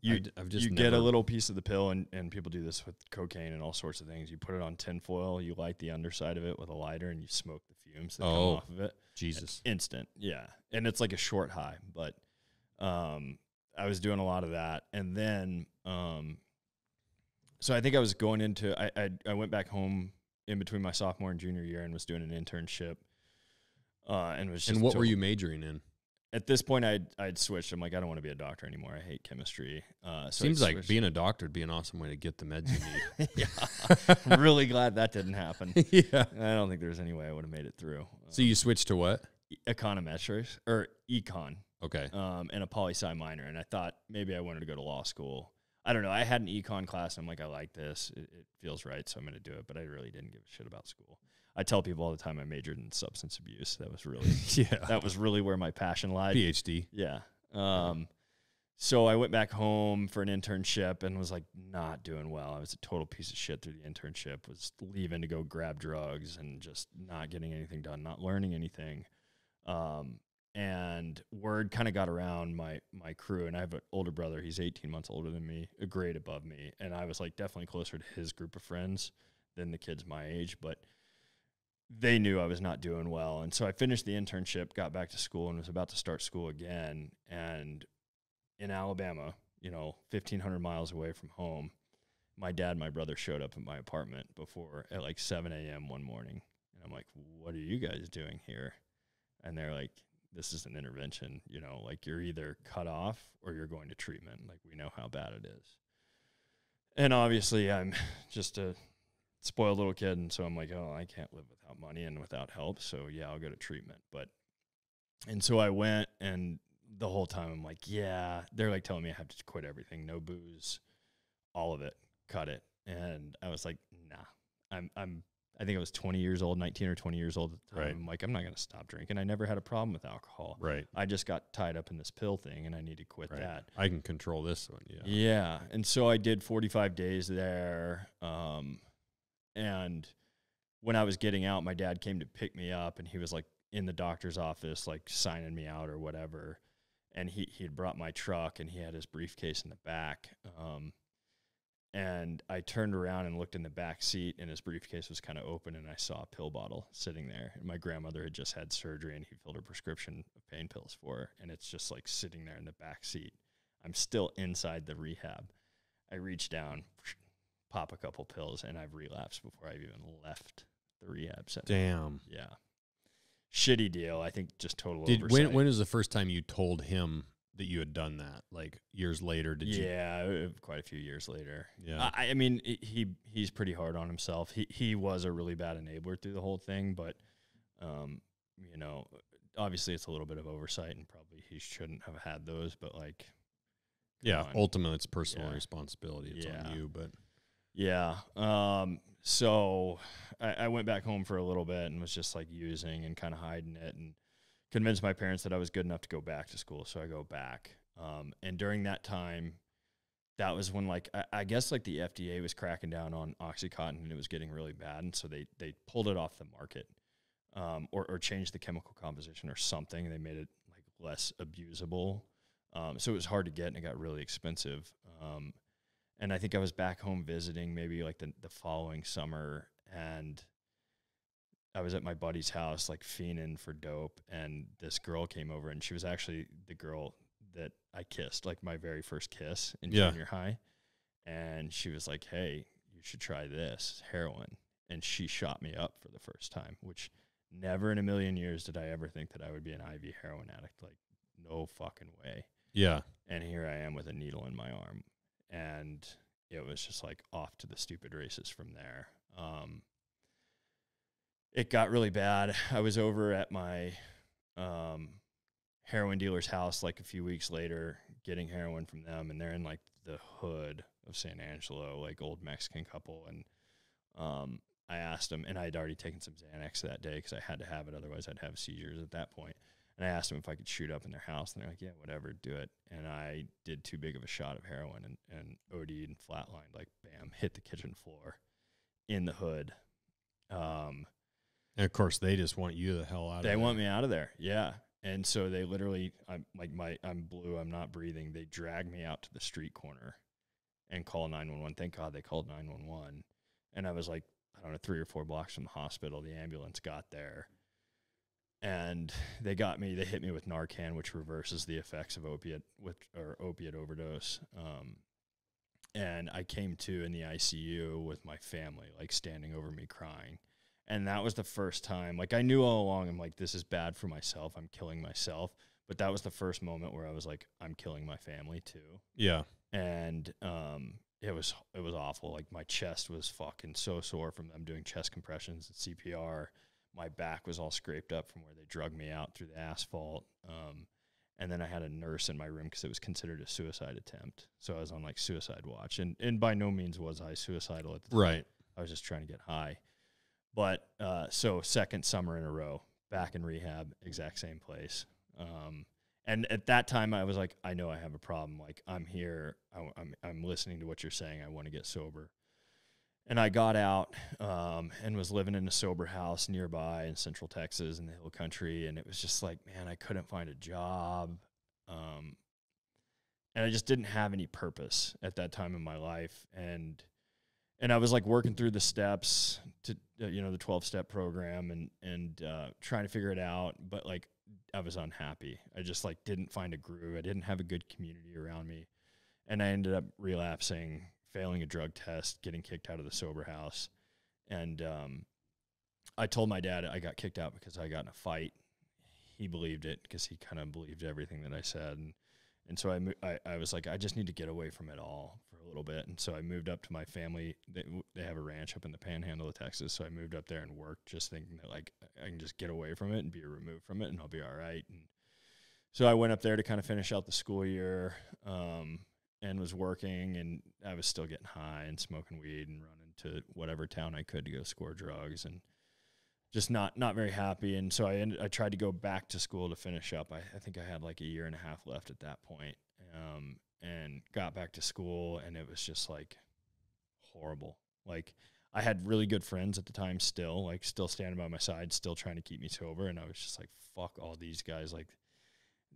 just you never, get a little piece of the pill, and people do this with cocaine and all sorts of things. You put it on tinfoil, you light the underside of it with a lighter, and you smoke the fumes that come off of it. Jesus. Instant, yeah. And it's like a short high, but I was doing a lot of that. And then, so I think I was going into, I went back home in between my sophomore and junior year and was doing an internship. And was just. And what were you majoring in? At this point, I'd switched. I'm like, I don't want to be a doctor anymore. I hate chemistry. So Seems like being a doctor would be an awesome way to get the meds you need. Yeah. I'm really glad that didn't happen. Yeah. I don't think there's any way I would have made it through. So you switched to what? Econometrics or econ. Okay. And a poli-sci minor. And I thought maybe I wanted to go to law school. I don't know. I had an econ class. And I'm like, I like this. It feels right. So I'm going to do it. But I really didn't give a shit about school. I tell people all the time I majored in substance abuse. That was really, that was really where my passion lied. PhD. Yeah. So I went back home for an internship and was like not doing well. I was a total piece of shit through the internship, was leaving to go grab drugs and just not getting anything done, not learning anything. And word kind of got around my crew, and I have an older brother. He's 18 months older than me, a grade above me. And I was like definitely closer to his group of friends than the kids my age, but they knew I was not doing well. And so I finished the internship, got back to school, and was about to start school again. And in Alabama, 1,500 miles away from home, my dad and my brother showed up at my apartment at like 7 a.m. one morning. And I'm like, what are you guys doing here? And they're like, this is an intervention, like you're either cut off or you're going to treatment. Like, we know how bad it is. And obviously I'm just a spoiled little kid. And so I'm like, oh, I can't live without money and without help. So yeah, I'll go to treatment. And so I went, and the whole time I'm like, yeah, they're like telling me I have to quit everything, no booze, all of it, cut it. And I was like, nah, I think I was 20 years old, 19 or 20 years old at the time. Right. I'm like, I'm not going to stop drinking. I never had a problem with alcohol. Right. I just got tied up in this pill thing, and I need to quit that. I can control this one. Yeah. Yeah. And so I did 45 days there. And when I was getting out, my dad came to pick me up, and he was like in the doctor's office, like signing me out or whatever. And he had brought my truck, and he had his briefcase in the back. And I turned around and looked in the back seat, and his briefcase was kind of open, and I saw a pill bottle sitting there. And my grandmother had just had surgery, and he filled her prescription of pain pills for her, and it's just like sitting there in the back seat. I'm still inside the rehab. I reach down, pop a couple pills, and I've relapsed before I've even left the rehab center. Damn. Yeah. Shitty deal. I think just total oversight. When was the first time you told him that you had done that? Like years later, did you? Yeah, quite a few years later. Yeah. I mean, he's pretty hard on himself. He was a really bad enabler through the whole thing, but, obviously it's a little bit of oversight, and probably he shouldn't have had those, but like. Yeah, ultimately it's personal responsibility. It's on you, but. Yeah. So I went back home for a little bit and was just like using and kind of hiding it, and convinced my parents that I was good enough to go back to school. So I go back. And during that time, that was when like, I guess like the FDA was cracking down on OxyContin, and it was getting really bad. And so they pulled it off the market, or changed the chemical composition or something. They made it like less abusable. So it was hard to get, and it got really expensive. And I think I was back home visiting maybe like the following summer, and I was at my buddy's house, like fiending for dope, and this girl came over, and she was actually the girl that I kissed, like my very first kiss in junior high. And she was like, "Hey, you should try this heroin." And she shot me up for the first time, which never in a million years did I ever think that I would be an IV heroin addict. Like, no fucking way. Yeah. And here I am with a needle in my arm. And it was just like off to the stupid races from there. It got really bad. I was over at my heroin dealer's house like a few weeks later getting heroin from them, and they're in like the hood of San Angelo, like old Mexican couple. And I asked them, and I had already taken some Xanax that day because I had to have it, otherwise I'd have seizures at that point. And I asked them if I could shoot up in their house, and they're like, "Yeah, whatever, do it." And I did too big of a shot of heroin and OD'd and flatlined, like bam, hit the kitchen floor in the hood. And of course, they just want you the hell out of there. They want me out of there, yeah. And so they literally, I'm blue, I'm not breathing. They dragged me out to the street corner and call 911. Thank God they called 911. And I was like, I don't know, 3 or 4 blocks from the hospital. The ambulance got there. And they hit me with Narcan, which reverses the effects of opiate overdose. And I came to in the ICU with my family, like standing over me crying. And that was the first time, like I knew all along, I'm like, this is bad for myself. I'm killing myself. But that was the first moment where I was like, I'm killing my family too. Yeah. And it was awful. Like my chest was fucking so sore from them doing chest compressions and CPR. My back was all scraped up from where they drugged me out through the asphalt. And then I had a nurse in my room because it was considered a suicide attempt. So I was on like suicide watch. And by no means was I suicidal at the time. Right. I was just trying to get high. But so second summer in a row, back in rehab, exact same place. And at that time I was like, I know I have a problem. Like I'm here. I'm listening to what you're saying. I want to get sober. And I got out and was living in a sober house nearby in Central Texas in the Hill Country. And it was just like, man, I couldn't find a job. And I just didn't have any purpose at that time in my life. And I was like working through the steps to, the 12-step program and trying to figure it out. But like I was unhappy. I just like didn't find a groove. I didn't have a good community around me. And I ended up relapsing, failing a drug test, getting kicked out of the sober house. And I told my dad I got kicked out because I got in a fight. He believed it because he kind of believed everything that I said. And so I was like, I just need to get away from it all for a little bit. And so I moved up to my family. They have a ranch up in the panhandle of Texas. So I moved up there and worked just thinking that like I can just get away from it and be removed from it and I'll be all right. And so I went up there to kind of finish out the school year and was working, and I was still getting high and smoking weed and running to whatever town I could to go score drugs and just not very happy. And so I tried to go back to school to finish up. I think I had like a year and a half left at that point, and got back to school, and it was just like horrible. Like I had really good friends at the time still standing by my side, still trying to keep me sober. And I was just like, fuck all these guys. Like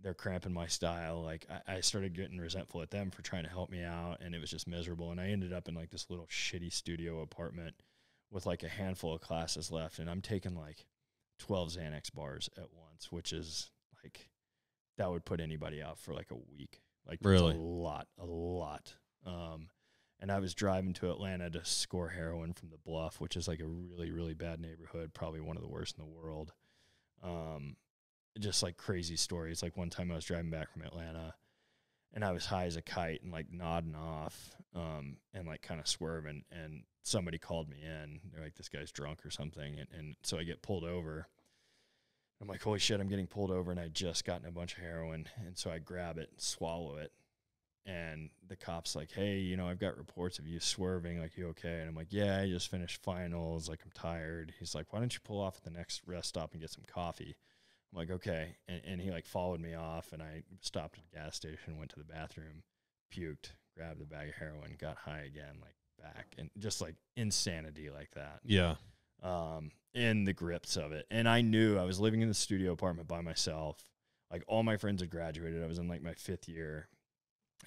they're cramping my style. Like I started getting resentful at them for trying to help me out, and it was just miserable. And I ended up in like this little shitty studio apartment with like a handful of classes left, and I'm taking like 12 Xanax bars at once, which is like, that would put anybody out for like a week. Like really a lot. And I was driving to Atlanta to score heroin from the Bluff, which is like a really, really bad neighborhood, probably one of the worst in the world. Just like crazy stories. Like one time I was driving back from Atlanta and I was high as a kite and like nodding off, and like kind of swerving, and somebody called me in. They're like, this guy's drunk or something. And so I get pulled over. I'm like, holy shit, I'm getting pulled over, and I just gotten a bunch of heroin. And so I grab it and swallow it. And the cop's like, hey, I've got reports of you swerving. Like, you okay? And I'm like, yeah, I just finished finals. Like, I'm tired. He's like, why don't you pull off at the next rest stop and get some coffee? I'm like, okay. And he like followed me off, and I stopped at a gas station, went to the bathroom, puked, grabbed the bag of heroin, got high again, like back, and just like insanity like that. Yeah. In the grips of it. And I knew I was living in the studio apartment by myself. Like all my friends had graduated. I was in like my 5th year,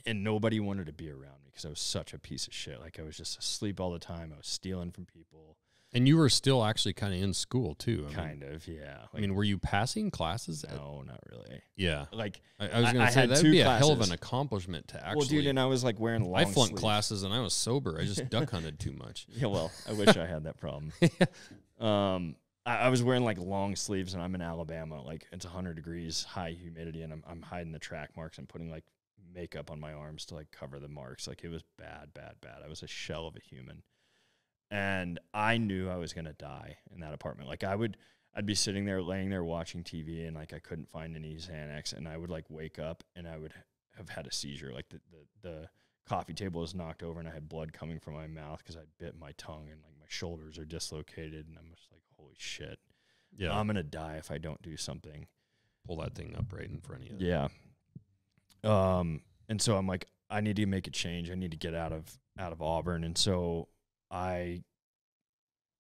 and nobody wanted to be around me because I was such a piece of shit. Like I was just asleep all the time. I was stealing from people. And you were still actually kind of in school too. Kind of, yeah. I mean, were you passing classes? No, not really. Yeah. Like, I was going to say, that would be a hell of an accomplishment to actually. Well, dude, and I was like wearing long sleeves. I flunked classes and I was sober. I just duck hunted too much. Yeah, well, I wish I had that problem. I was wearing like long sleeves, and I'm in Alabama. Like, it's 100 degrees, high humidity, and I'm hiding the track marks and putting like makeup on my arms to like cover the marks. Like, it was bad. I was a shell of a human. And I knew I was going to die in that apartment. Like, I'd be sitting there, laying there watching TV, and like I couldn't find any Xanax, and I would like wake up and I would have had a seizure. Like the coffee table was knocked over, and I had blood coming from my mouth because I bit my tongue, and like my shoulders are dislocated, and I'm just like, holy shit. Yeah. I'm going to die if I don't do something. Pull that thing up right in front of you. Yeah. And so I'm like, I need to make a change. I need to get out of Auburn. And so I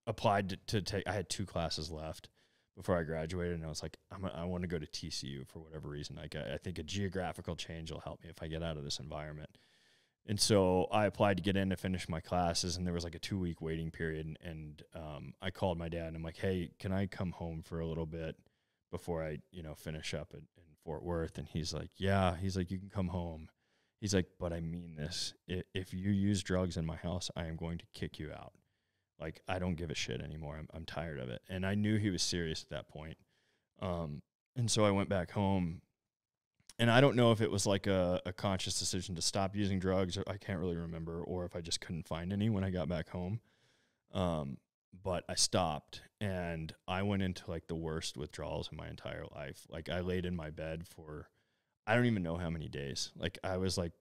applied to take, I had 2 classes left before I graduated, and I was like, I want to go to TCU for whatever reason. Like, I think a geographical change will help me if I get out of this environment. And so I applied to get in to finish my classes, and there was like a 2-week waiting period. And I called my dad, and I'm like, hey, can I come home for a little bit before I, finish up in Fort Worth? And he's like, yeah. He's like, you can come home. He's like, but I mean this. If you use drugs in my house, I am going to kick you out. Like, I don't give a shit anymore. I'm tired of it. And I knew he was serious at that point. And so I went back home. And I don't know if it was like a conscious decision to stop using drugs, or I can't really remember, or if I just couldn't find any when I got back home. But I stopped, and I went into like the worst withdrawals in my entire life. Like, I laid in my bed for, I don't even know how many days. Like, I was like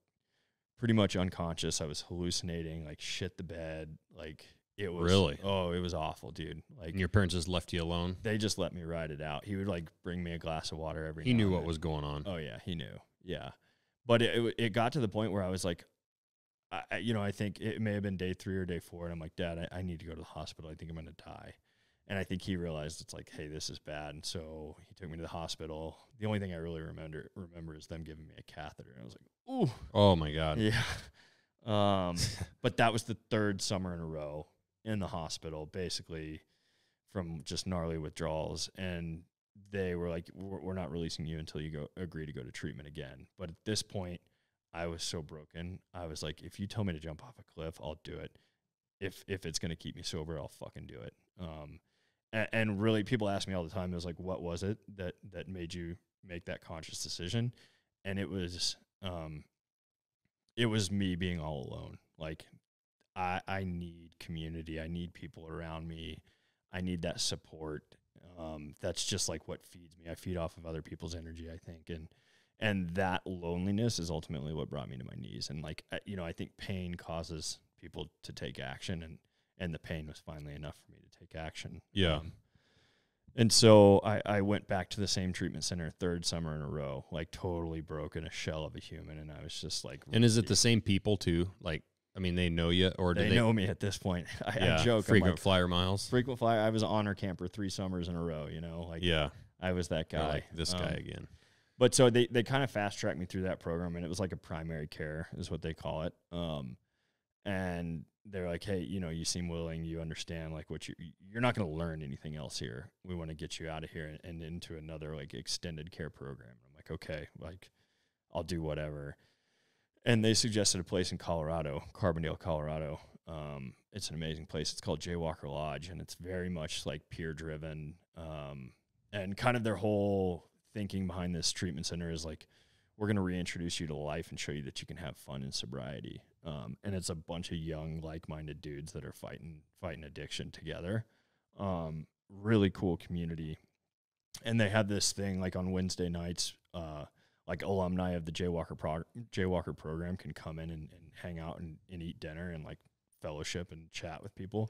pretty much unconscious. I was hallucinating, like shit the bed. Like, it was really, oh, it was awful, dude. Like, and your parents just left you alone? They just let me ride it out. He would like bring me a glass of water every. He knew what was going on. Oh yeah, he knew. Yeah, but it got to the point where I was like, I think it may have been day 3 or day 4, and I'm like, Dad, I need to go to the hospital. I think I'm gonna die. And I think he realized it's like, hey, this is bad. And so he took me to the hospital. The only thing I really remember is them giving me a catheter. And I was like, ooh. Oh my God. Yeah. But that was the 3rd summer in a row in the hospital, basically from just gnarly withdrawals. And they were like, we're not releasing you until you agree to go to treatment again. But at this point, I was so broken. I was like, if you tell me to jump off a cliff, I'll do it. If it's going to keep me sober, I'll fucking do it. And really, people ask me all the time, it was like, what was it that made you make that conscious decision? And it was me being all alone. Like, I need community. I need people around me. I need that support. That's just like what feeds me. I feed off of other people's energy, I think. And that loneliness is ultimately what brought me to my knees. And like, I think pain causes people to take action, and the pain was finally enough for me to take action. Yeah. And so I went back to the same treatment center 3rd summer in a row, like totally broken, a shell of a human. And I was just like, and is it the same people too? Like, I mean, they know you, or they know me at this point. I joke. Frequent flyer miles. Frequent flyer. I was an honor camper 3 summers in a row, like, yeah, I was that guy. Like this guy again. But so they kind of fast tracked me through that program, and it was like a primary care is what they call it. And they're like, hey, you seem willing, you understand, like, what you're not going to learn anything else here. We want to get you out of here and into another like extended care program. I'm like, okay, like, I'll do whatever. And they suggested a place in Colorado, Carbondale, Colorado. It's an amazing place. It's called Jaywalker Lodge, and it's very much like peer driven. And kind of their whole thinking behind this treatment center is like, we're going to reintroduce you to life and show you that you can have fun in sobriety. And it's a bunch of young, like-minded dudes that are fighting addiction together. Really cool community. And they had this thing like on Wednesday nights, like alumni of the Jaywalker program can come in and hang out and eat dinner and like fellowship and chat with people.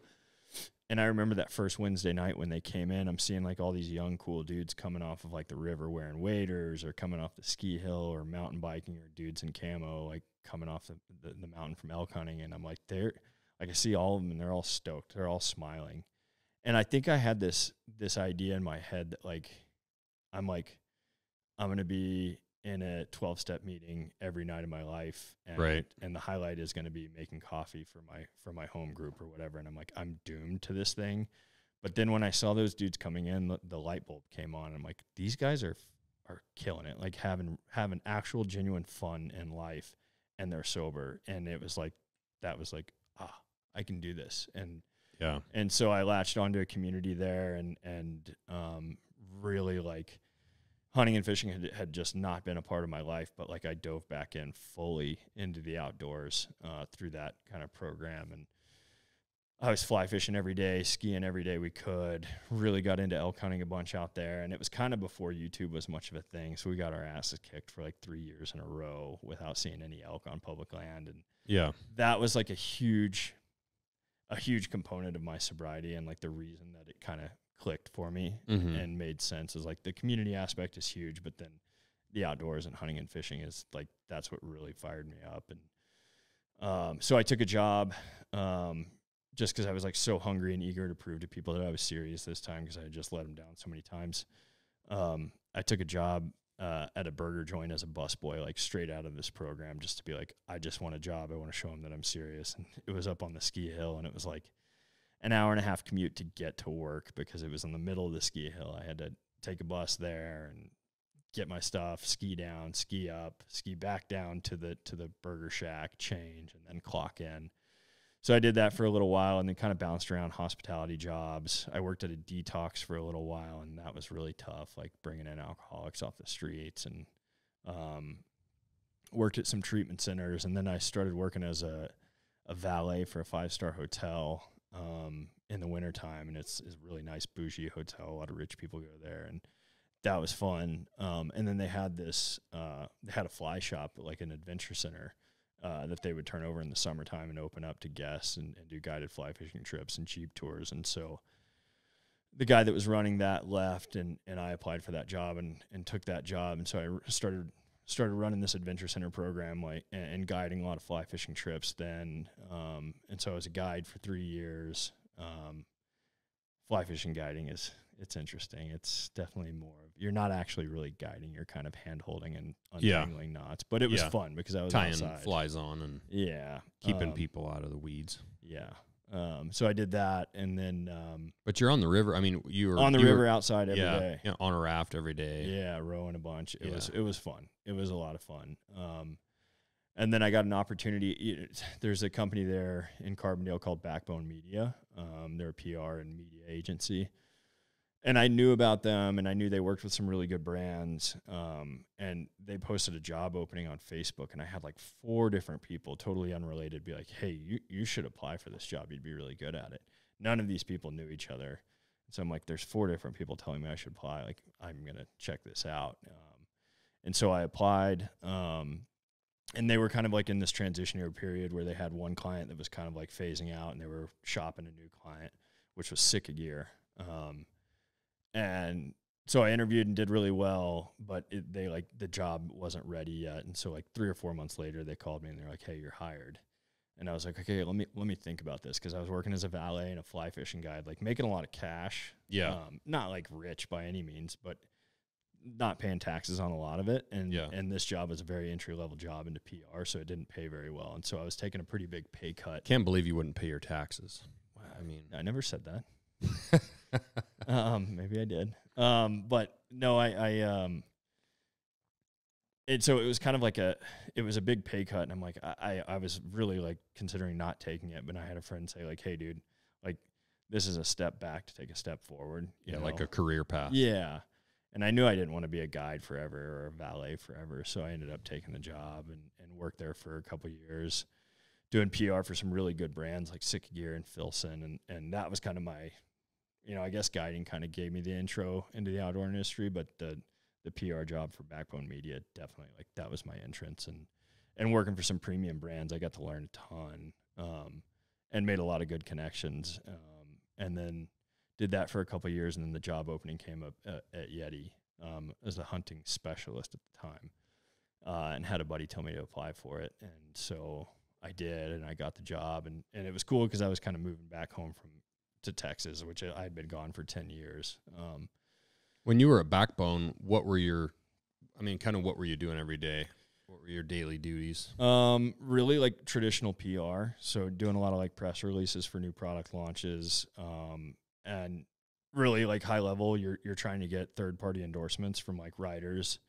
And I remember that first Wednesday night when they came in, I'm seeing like all these young, cool dudes coming off of like the river wearing waders, or coming off the ski hill, or mountain biking, or dudes in camo, like coming off the mountain from elk hunting. And I'm like, I see all of them, and they're all stoked. They're all smiling. And I think I had this idea in my head that like, I'm going to be in a 12-step meeting every night of my life. And, Right. And the highlight is going to be making coffee for my home group or whatever. And I'm like, I'm doomed to this thing. But then when I saw those dudes coming in, the light bulb came on. I'm like, these guys are killing it, like having actual genuine fun in life, and they're sober. And it was like, that was like, I can do this. And so I latched onto a community there, and really, like, hunting and fishing had just not been a part of my life, but like I dove back in fully into the outdoors through that kind of program. And I was fly fishing every day, skiing every day we could, really got into elk hunting a bunch out there. And it was kind of before YouTube was much of a thing. So we got our asses kicked for like 3 years in a row without seeing any elk on public land. And that was like a huge component of my sobriety, and like the reason that it kind of clicked for me and made sense is like the community aspect is huge, but then the outdoors and hunting and fishing is like, that's what really fired me up. And so I took a job just because I was like so hungry and eager to prove to people that I was serious this time, because I had just let them down so many times. I took a job at a burger joint as a busboy, like straight out of this program, just to be like, I just want a job. I want to show them that I'm serious. And it was up on the ski hill, and it was like an hour and a half commute to get to work because it was in the middle of the ski hill. I had to take a bus there and get my stuff, ski down, ski up, ski back down to the burger shack, change, and then clock in. So I did that for a little while, and then kind of bounced around hospitality jobs. I worked at a detox for a little while, and that was really tough, like bringing in alcoholics off the streets, and worked at some treatment centers. And then I started working as a valet for a 5-star hotel in the wintertime, and it's a really nice bougie hotel. A lot of rich people go there, and that was fun. And then they had this, they had a fly shop, like an adventure center, that they would turn over in the summertime and open up to guests and do guided fly fishing trips and jeep tours. And so the guy that was running that left, and I applied for that job and took that job. And so I started running this adventure center program, like, and guiding a lot of fly fishing trips then. And so I was a guide for 3 years. Fly fishing guiding it's interesting. It's definitely more of, you're not actually really guiding, you're kind of hand holding and untangling knots, but it was fun because I was tying outside. Flies on and keeping people out of the weeds. So I did that, and then but you're on the river. I mean, you were on the river outside every day. Yeah, on a raft every day. Yeah, rowing a bunch. It was fun. It was a lot of fun. And then I got an opportunity. There's a company there in Carbondale called Backbone Media. They're a PR and media agency. And I knew about them, and I knew they worked with some really good brands. And they posted a job opening on Facebook, and I had like 4 different people, totally unrelated, be like, hey, you should apply for this job. You'd be really good at it. None of these people knew each other. So I'm like, there's 4 different people telling me I should apply. Like, I'm going to check this out. And so I applied. And they were kind of like in this transitionary period where they had one client that was kind of like phasing out, and they were shopping a new client, which was Sick Gear. And so I interviewed and did really well, but the job wasn't ready yet. And so like 3 or 4 months later, they called me and they're like, hey, you're hired. And I was like, okay, let me think about this. Cause I was working as a valet and a fly fishing guide, like making a lot of cash. Yeah. Not like rich by any means, but not paying taxes on a lot of it. And this job was a very entry level job into PR. So it didn't pay very well. And so I was taking a pretty big pay cut. Can't believe you wouldn't pay your taxes. I mean, I never said that. Maybe I did. But no, so it was kind of like it was a big pay cut, and I'm like, I was really like considering not taking it, but I had a friend say like, hey dude, like this is a step back to take a step forward. You know? Like a career path. Yeah. And I knew I didn't want to be a guide forever or a valet forever. So I ended up taking the job and worked there for a couple of years, doing PR for some really good brands like Sick Gear and Filson. And that was kind of my, I guess guiding kind of gave me the intro into the outdoor industry, but the PR job for Backbone Media, definitely like that was my entrance, and working for some premium brands, I got to learn a ton, and made a lot of good connections. And then did that for a couple of years. And then the job opening came up at Yeti, as a hunting specialist at the time, and had a buddy tell me to apply for it. And so I did, and I got the job, and it was cool because I was kind of moving back home to Texas, which I had been gone for 10 years. When you were at Backbone, what were your, I mean, kind of what were you doing every day? What were your daily duties? Really like traditional PR. So doing a lot of like press releases for new product launches. And really like high level, you're trying to get third-party endorsements from like writers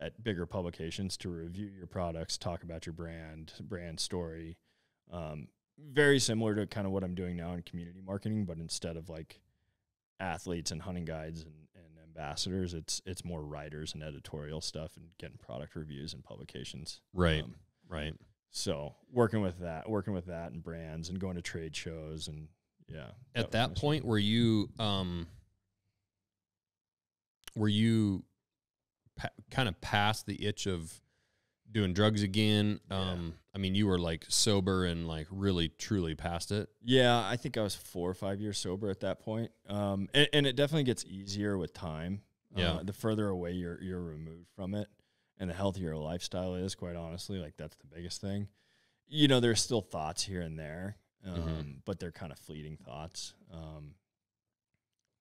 at bigger publications to review your products, talk about your brand story. Very similar to kind of what I'm doing now in community marketing, but instead of like athletes and hunting guides and ambassadors, it's more writers and editorial stuff and getting product reviews and publications. Right. Right. So working with that and brands and going to trade shows and yeah. At that point, were you kind of past the itch of doing drugs again? I mean, you were like sober and like really truly past it. Yeah, I think I was 4 or 5 years sober at that point. And it definitely gets easier with time. Yeah. The further away you're removed from it and the healthier a lifestyle is, quite honestly, like that's the biggest thing. You know, there's still thoughts here and there, but they're kind of fleeting thoughts.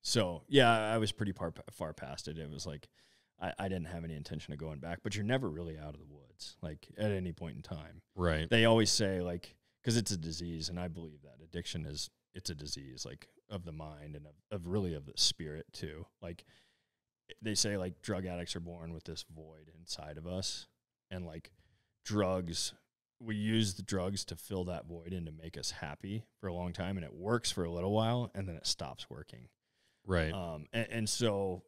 So yeah, I was pretty far past it. It was like, I didn't have any intention of going back, but you're never really out of the woods, like at any point in time. Right. They always say like, because it's a disease, and I believe that addiction it's a disease, like of the mind and of the spirit too. Like they say like drug addicts are born with this void inside of us, and like drugs, we use the drugs to fill that void and to make us happy for a long time, and it works for a little while, and then it stops working. Right. And so,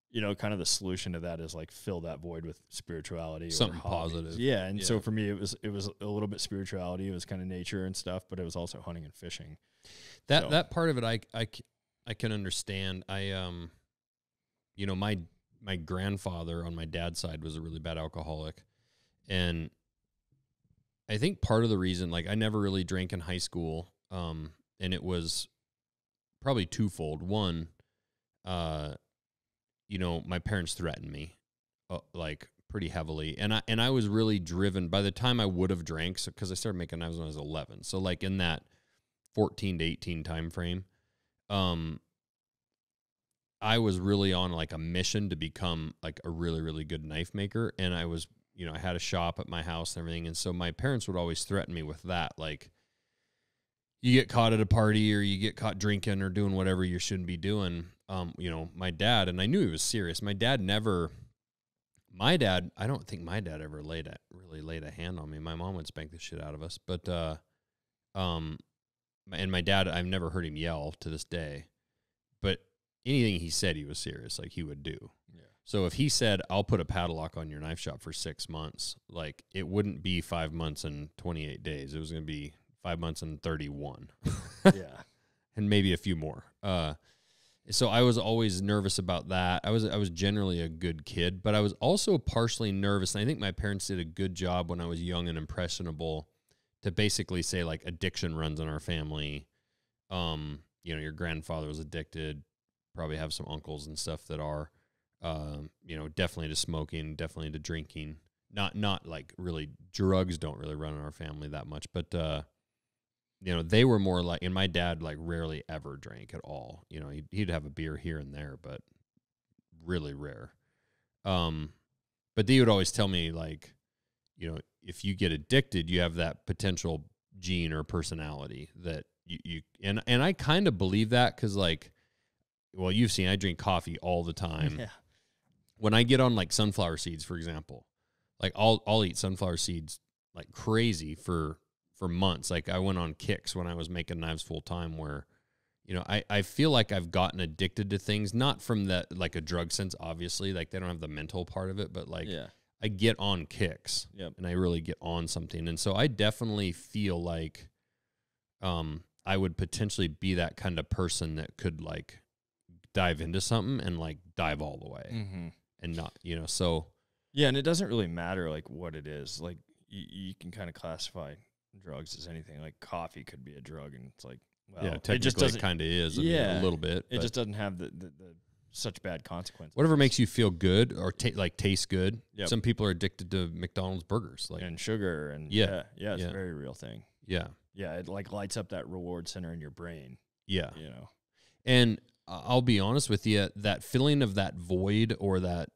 you know, kind of the solution to that is like fill that void with spirituality, something or hobbies. positive. Yeah. And so for me, it was a little bit spirituality. It was kind of nature and stuff, but it was also hunting and fishing. That part of it, I can understand. You know, my grandfather on my dad's side was a really bad alcoholic, and I think part of the reason, like, I never really drank in high school, and it was probably twofold. One, you know, my parents threatened me, like, pretty heavily, and I was really driven. By the time I would have drank, so because I started making knives when I was 11, so like in that 14 to 18 time frame, I was really on like a mission to become like a really, really good knife maker. And I was, you know, I had a shop at my house and everything. And so my parents would always threaten me with that. Like, you get caught at a party or you get caught drinking or doing whatever you shouldn't be doing. You know, my dad, and I knew he was serious. I don't think my dad ever really laid a hand on me. My mom would spank the shit out of us. But, and my dad, I've never heard him yell to this day, but anything he said, he was serious, like he would do. Yeah. So if he said, I'll put a padlock on your knife shop for 6 months, like it wouldn't be 5 months and 28 days. It was going to be 5 months and 31. Yeah. And maybe a few more. So I was always nervous about that. I was generally a good kid, but I was also partially nervous. And I think my parents did a good job when I was young and impressionable to basically say, like, addiction runs in our family. You know, your grandfather was addicted. Probably have some uncles and stuff that are, you know, definitely to smoking, definitely to drinking. Not like really, drugs don't really run in our family that much, but, you know, they were more like, and my dad like rarely ever drank at all. You know, he'd have a beer here and there, but really rare. But they would always tell me, like, you know, if you get addicted, you have that potential gene or personality that and I kind of believe that, because, like, well, you've seen, I drink coffee all the time. Yeah. When I get on like sunflower seeds, for example, like I'll eat sunflower seeds like crazy for months. Like I went on kicks when I was making knives full time where, you know, I feel like I've gotten addicted to things, not from that, like a drug sense, obviously, like they don't have the mental part of it, but like, yeah, I get on kicks. Yep. And I really get on something. And so I definitely feel like, I would potentially be that kind of person that could like dive into something and like dive all the way and not, you know, so. Yeah. And it doesn't really matter like what it is. Like you can kind of classify drugs as anything. Like coffee could be a drug, and it's like, well, yeah, technically it kind of is. Yeah, a little bit. It just doesn't have the such bad consequences. Whatever makes you feel good or like taste good. Yep. Some people are addicted to McDonald's burgers, like, and sugar, and yeah, it's a very real thing. Yeah. Yeah, it like lights up that reward center in your brain. Yeah. You know. And I'll be honest with you, that feeling of that void or that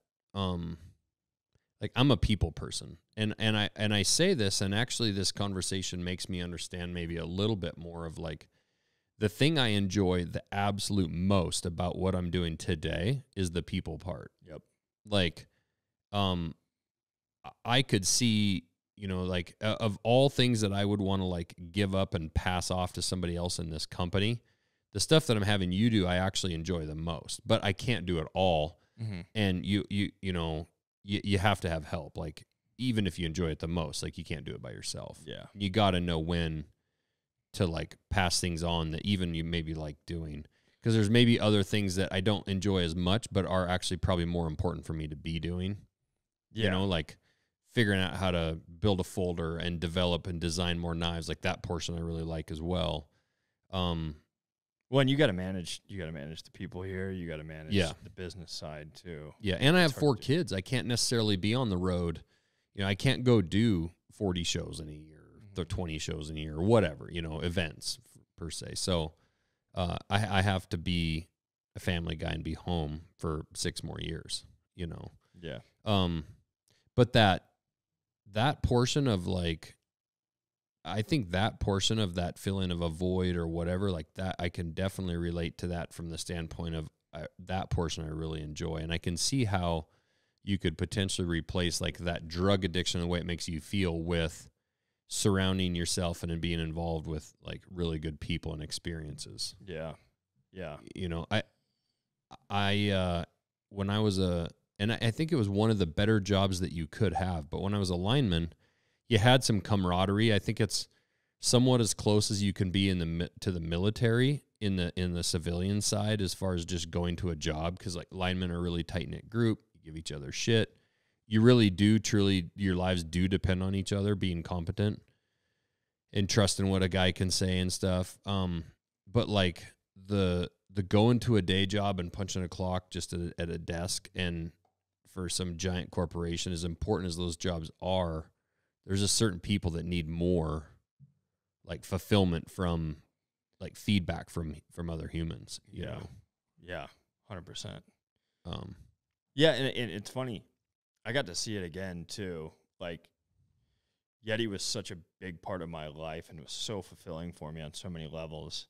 like I'm a people person, and I say this, and actually this conversation makes me understand maybe a little bit more of like the thing I enjoy the absolute most about what I'm doing today is the people part. Yep. Like, I could see, you know, like of all things that I would want to like give up and pass off to somebody else in this company, the stuff that I'm having you do, I actually enjoy the most, but I can't do it all. Mm-hmm. And you know, you have to have help. Like, even if you enjoy it the most, like you can't do it by yourself. Yeah. You got to know when to like pass things on that even you maybe like doing. Because there's maybe other things that I don't enjoy as much, but are actually probably more important for me to be doing. Yeah. You know, like figuring out how to build a folder and develop and design more knives. Like that portion I really like as well. Well, and you got to manage the people here. You got to manage the business side too. Yeah. And I have 4 kids. I can't necessarily be on the road. You know, I can't go do 40 shows in a year, the 20 shows in a year, or whatever, you know, events per se. So I have to be a family guy and be home for 6 more years, you know. Yeah. But that portion of like, I think that portion of that feeling of a void or whatever, like that, I can definitely relate to that from the standpoint of that portion I really enjoy. And I can see how you could potentially replace like that drug addiction, the way it makes you feel, with surrounding yourself and being involved with like really good people and experiences. Yeah. Yeah. You know, I when I was and I think it was one of the better jobs that you could have, but when I was a lineman, you had some camaraderie. I think it's somewhat as close as you can be to the military in the civilian side, as far as just going to a job. Cause like linemen are a really tight knit group. You give each other shit. You really do truly, your lives do depend on each other being competent and trusting what a guy can say and stuff. But like the going to a day job and punching a clock just at a desk, and for some giant corporation, as important as those jobs are, there's a certain people that need more like fulfillment from like feedback from other humans, you know? Yeah. 100%. Yeah. And it's funny. I got to see it again too. Like Yeti was such a big part of my life and it was so fulfilling for me on so many levels.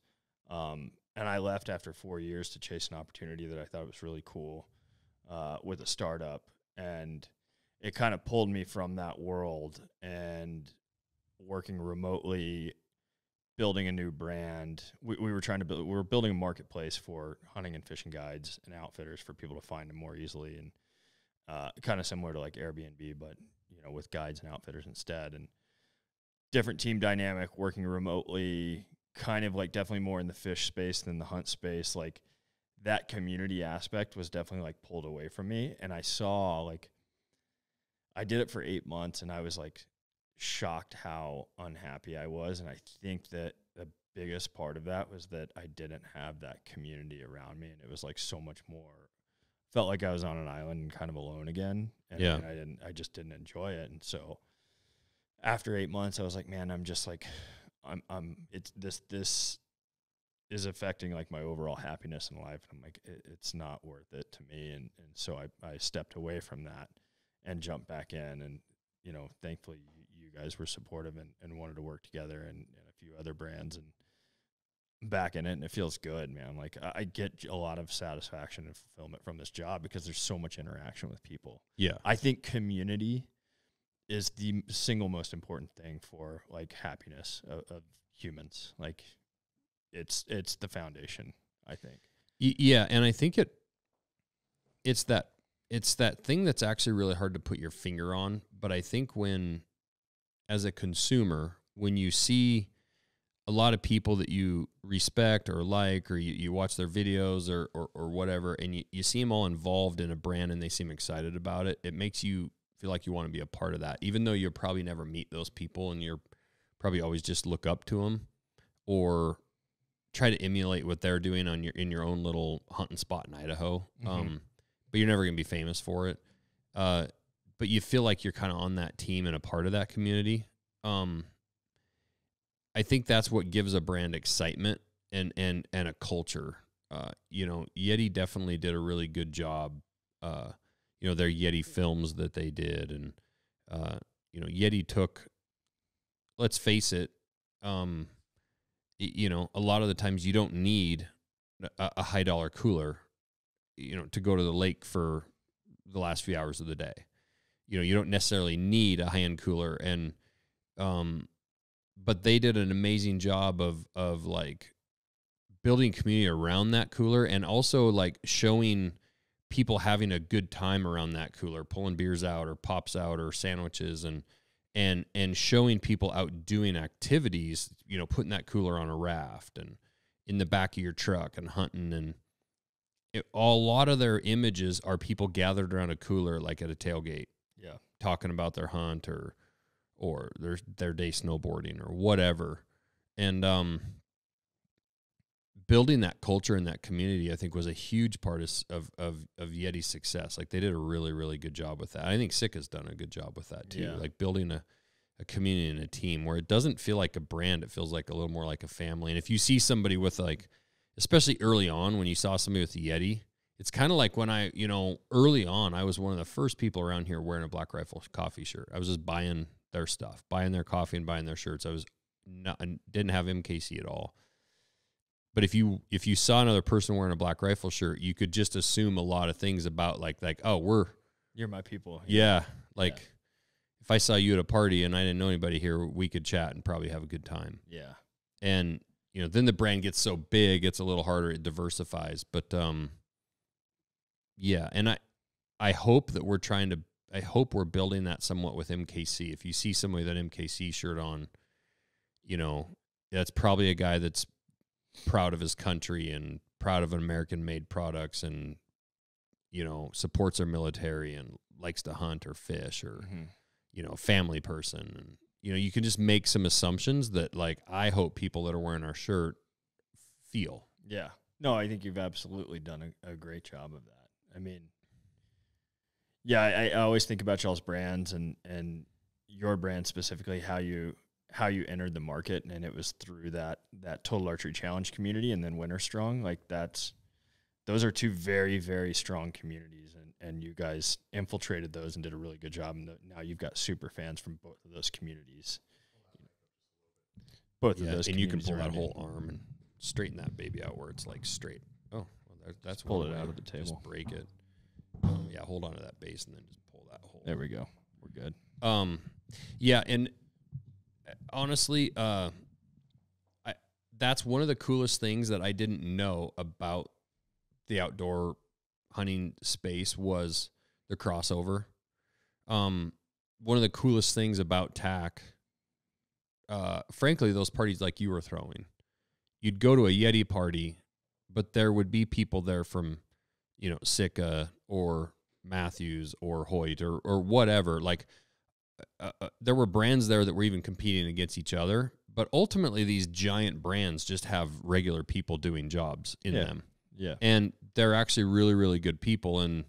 And I left after 4 years to chase an opportunity that I thought was really cool, with a startup, and it kind of pulled me from that world and working remotely, building a new brand. We were trying to we were building a marketplace for hunting and fishing guides and outfitters for people to find them more easily, and kind of similar to like Airbnb, but you know, with guides and outfitters instead. And different team dynamic, working remotely, kind of like definitely more in the fish space than the hunt space. Like that community aspect was definitely like pulled away from me. And I saw like, I did it for 8 months and I was like shocked how unhappy I was. And I think that the biggest part of that was that I didn't have that community around me. And it was like so much more, felt like I was on an island and kind of alone again. And I just didn't enjoy it. And so after 8 months, I was like, man, I'm just like, this is affecting like my overall happiness in life. And I'm like, it's not worth it to me. And so I stepped away from that and jumped back in. And, you know, thankfully you guys were supportive and wanted to work together, and a few other brands, and I'm back in it. And it feels good, man. Like I get a lot of satisfaction and fulfillment from this job because there's so much interaction with people. Yeah. I think community is the single most important thing for like happiness of humans. Like it's the foundation, I think. Yeah. And I think it's that thing that's actually really hard to put your finger on. But I think as a consumer, when you see a lot of people that you respect or like, or you watch their videos or whatever, and you see them all involved in a brand and they seem excited about it, it makes you feel like you want to be a part of that, even though you'll probably never meet those people and you're probably always just look up to them or try to emulate what they're doing in your own little hunting spot in Idaho. Mm-hmm. But you're never going to be famous for it. But you feel like you're kind of on that team and a part of that community. I think that's what gives a brand excitement and a culture. You know, Yeti definitely did a really good job their Yeti films that they did. And, Yeti took, let's face it, a lot of the times you don't need a high dollar cooler, to go to the lake for the last few hours of the day. You don't necessarily need a high-end cooler. And, but they did an amazing job of like building community around that cooler, and also like showing people having a good time around that cooler, pulling beers out or pops out or sandwiches, and showing people out doing activities, putting that cooler on a raft and in the back of your truck and hunting. And a lot of their images are people gathered around a cooler, like at a tailgate, talking about their hunt or their day snowboarding or whatever. And building that culture and that community, I think, was a huge part of Yeti's success. Like, they did a really, really good job with that. I think Sika's done a good job with that too. Like building a community and a team where it doesn't feel like a brand. It feels like a little more like a family. And if you see somebody with, like, especially early on, when you saw somebody with a Yeti, it's kind of like when I, early on, I was one of the first people around here wearing a Black Rifle coffee shirt. I was just buying their stuff, buying their coffee and buying their shirts. I didn't have MKC at all. But if you saw another person wearing a Black Rifle shirt, you could just assume a lot of things about like, oh, you're my people. Yeah. If I saw you at a party and I didn't know anybody here, we could chat and probably have a good time. Yeah. And, then the brand gets so big, it's a little harder. It diversifies. But, yeah. And I hope that we're building that somewhat with MKC. If you see somebody with that MKC shirt on, that's probably a guy that's proud of his country and proud of American-made products, and supports our military and likes to hunt or fish, or family person. And you can just make some assumptions that, like, I hope people that are wearing our shirt feel. Yeah. No, I think you've absolutely done a great job of that. I mean, yeah, I always think about y'all's brands and your brand specifically, how you entered the market, and it was through that Total Archery Challenge community, and then Winter Strong. Like, those are two very, very strong communities, and you guys infiltrated those and did a really good job. And now you've got super fans from both of those communities. Both of those, and you can pull that whole arm and straighten that baby out where it's like straight. Oh, well, that's pull it out of the table. Just break it. Hold on to that base and then just pull that whole. There we go. We're good. Yeah, and honestly, that's one of the coolest things that I didn't know about the outdoor hunting space was the crossover. One of the coolest things about TAC, frankly, those parties like you were throwing, you'd go to a Yeti party, but there would be people there from, Sika or Matthews or Hoyt or whatever. Like, there were brands there that were even competing against each other, but ultimately these giant brands just have regular people doing jobs in them. Yeah. And they're actually really, really good people, and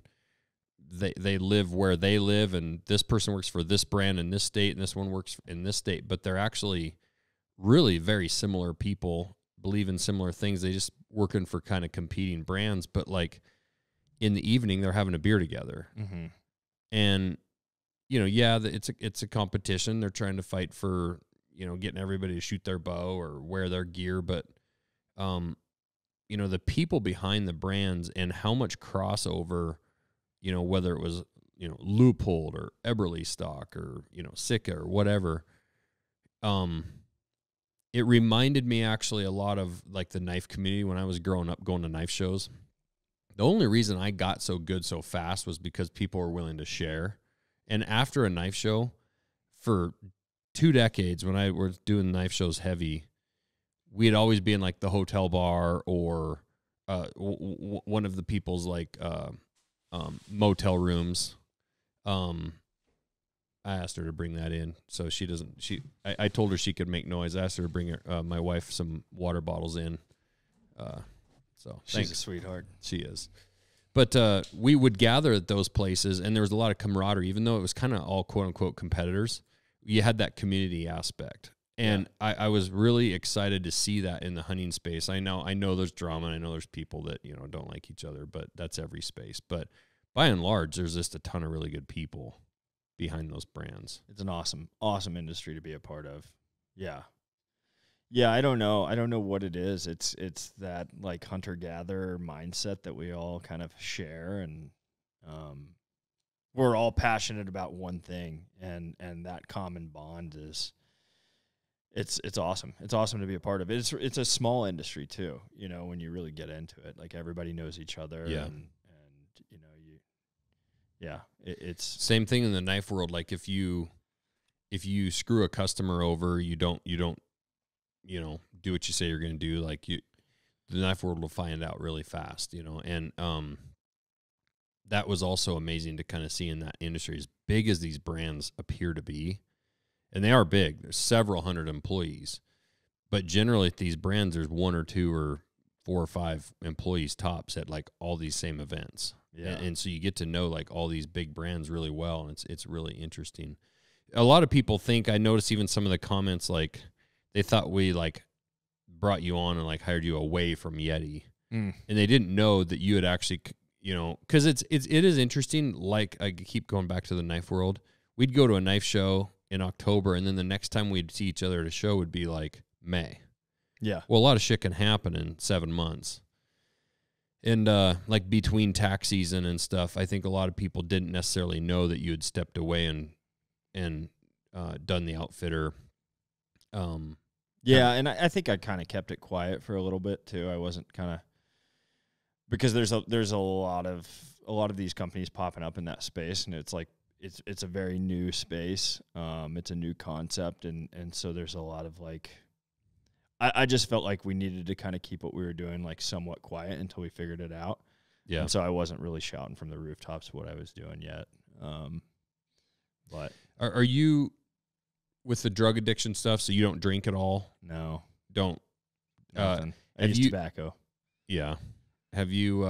they live where they live, and this person works for this brand in this state, and this one works in this state, but they're actually really very similar people, believe in similar things. They just working for kind of competing brands, but like in the evening they're having a beer together. Mm-hmm. And it's a competition. They're trying to fight for, getting everybody to shoot their bow or wear their gear. But, the people behind the brands and how much crossover, whether it was, Leupold or Eberly stock or, Sika or whatever, it reminded me actually a lot of like the knife community when I was growing up going to knife shows. The only reason I got so good so fast was because people were willing to share. And after a knife show, for 2 decades, when I was doing knife shows heavy, we'd always be in like the hotel bar or one of the people's like motel rooms. I asked her to bring that in, so she doesn't. I told her she could make noise. I asked her to bring my wife some water bottles in. So she's a sweetheart. She is. But we would gather at those places, and there was a lot of camaraderie, even though it was kind of all quote-unquote competitors. You had that community aspect. And I was really excited to see that in the hunting space. I know there's drama, and I know there's people that, don't like each other, but that's every space. But by and large, there's just a ton of really good people behind those brands. It's an awesome industry to be a part of. Yeah. Yeah, I don't know. I don't know what it is. It's that like hunter-gatherer mindset that we all kind of share, and we're all passionate about one thing, and that common bond is it's awesome. It's awesome to be a part of. It's a small industry too, you know, when you really get into it. Like everybody knows each other, and you know, it's same thing in the knife world. Like if you screw a customer over, you don't you know, do what you say you're going to do. Like the knife world will find out really fast, you know. And that was also amazing to kind of see in that industry, as big as these brands appear to be. And they are big. There's several hundred employees. But generally at these brands, there's 1 or 2 or 4 or 5 employees tops at like all these same events. Yeah. And so you get to know like all these big brands really well, and it's really interesting. A lot of people think, I notice even some of the comments, like they thought we like brought you on and like hired you away from Yeti. And they didn't know that you had actually, you know, because it is interesting. Like I keep going back to the knife world. We'd go to a knife show in October, and then the next time we'd see each other at a show would be like May. Yeah. Well, a lot of shit can happen in 7 months. And like between tax season and stuff, I think a lot of people didn't necessarily know that you had stepped away and done the outfitter. Yeah, and I think I kind of kept it quiet for a little bit too. I wasn't kind of, because there's a lot of these companies popping up in that space, and it's like it's a very new space. It's a new concept, and so there's a lot of like, I just felt like we needed to kind of keep what we were doing like somewhat quiet until we figured it out. Yeah. And so I wasn't really shouting from the rooftops what I was doing yet. But are you with the drug addiction stuff? So you don't drink at all? No, Don't. nothing. I use tobacco. Yeah. Have you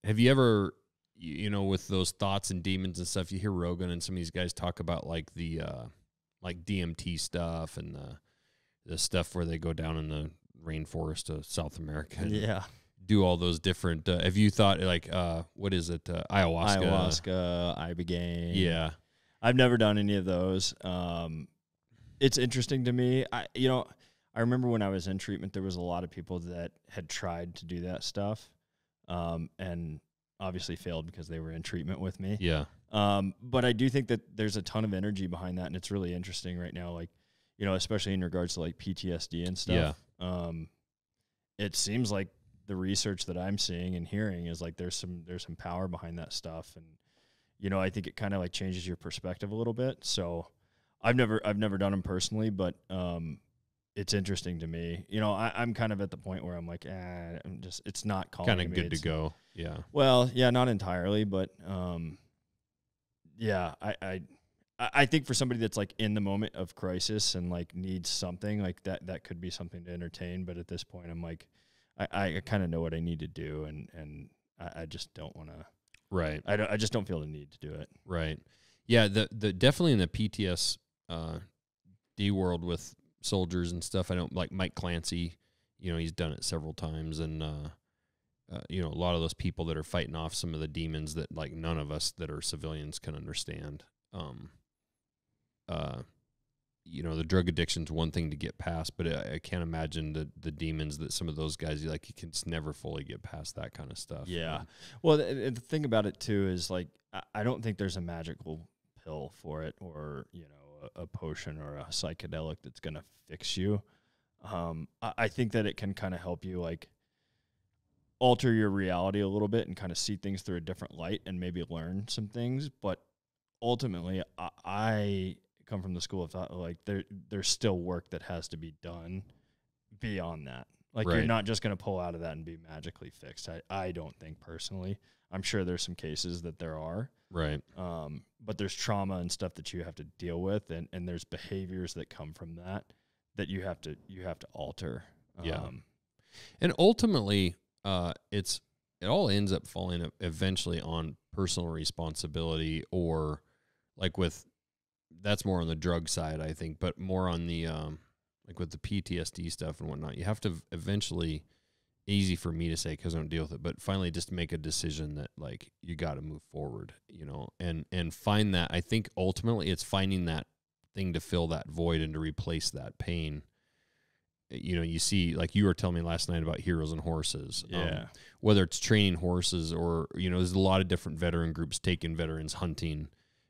ever, you know, with those thoughts and demons and stuff, you hear Rogan and some of these guys talk about like the like DMT stuff and the stuff where they go down in the rainforest of South America and do all those different have you thought like what is it, ayahuasca, ibogaine? Yeah. I've never done any of those. It's interesting to me. I remember when I was in treatment, there was a lot of people that had tried to do that stuff, and obviously failed because they were in treatment with me. Yeah. But I do think that there's a ton of energy behind that, and it's really interesting right now, like, you know, especially in regards to like PTSD and stuff. Yeah. It seems like the research that I'm seeing and hearing is like there's some power behind that stuff, and you know, I think it kind of like changes your perspective a little bit. So I've never done them personally, but it's interesting to me. You know, I'm kind of at the point where I'm like, it's not calling kind of good to go. Yeah. Well, yeah, not entirely, but yeah, I think for somebody that's like in the moment of crisis and like needs something like that could be something to entertain. But at this point, I'm like, I kind of know what I need to do, and I just don't want to. Right. I just don't feel the need to do it. Right. Yeah. The definitely in the PTSD world with soldiers and stuff. I know like Mike Clancy, you know, he's done it several times, and you know, a lot of those people that are fighting off some of the demons that like none of us that are civilians can understand. You know, the drug addiction's one thing to get past, but I can't imagine the demons that some of those guys, like, you can never fully get past that kind of stuff. Yeah. Well, the thing about it too is like, I don't think there's a magical pill for it, or, you know, a potion or a psychedelic that's going to fix you. I think that it can kind of help you like alter your reality a little bit and kind of see things through a different light and maybe learn some things. But ultimately, I come from the school of thought, like there's still work that has to be done beyond that. Like, right. You're not just going to pull out of that and be magically fixed. I don't think personally. I'm sure there's some cases that there are. Right. But there's trauma and stuff that you have to deal with, and there's behaviors that come from that you have to alter. Yeah. And ultimately, it all ends up falling eventually on personal responsibility, or like that's more on the drug side, I think, but more on the like with the PTSD stuff and whatnot. You have to eventually easy for me to say because I don't deal with it, but finally just make a decision that like you got to move forward, you know, and find that. I think ultimately it's finding that thing to fill that void and to replace that pain. You know, you see, like you were telling me last night about Heroes and Horses. Yeah. Whether it's training horses or, you know, there's a lot of different veteran groups taking veterans hunting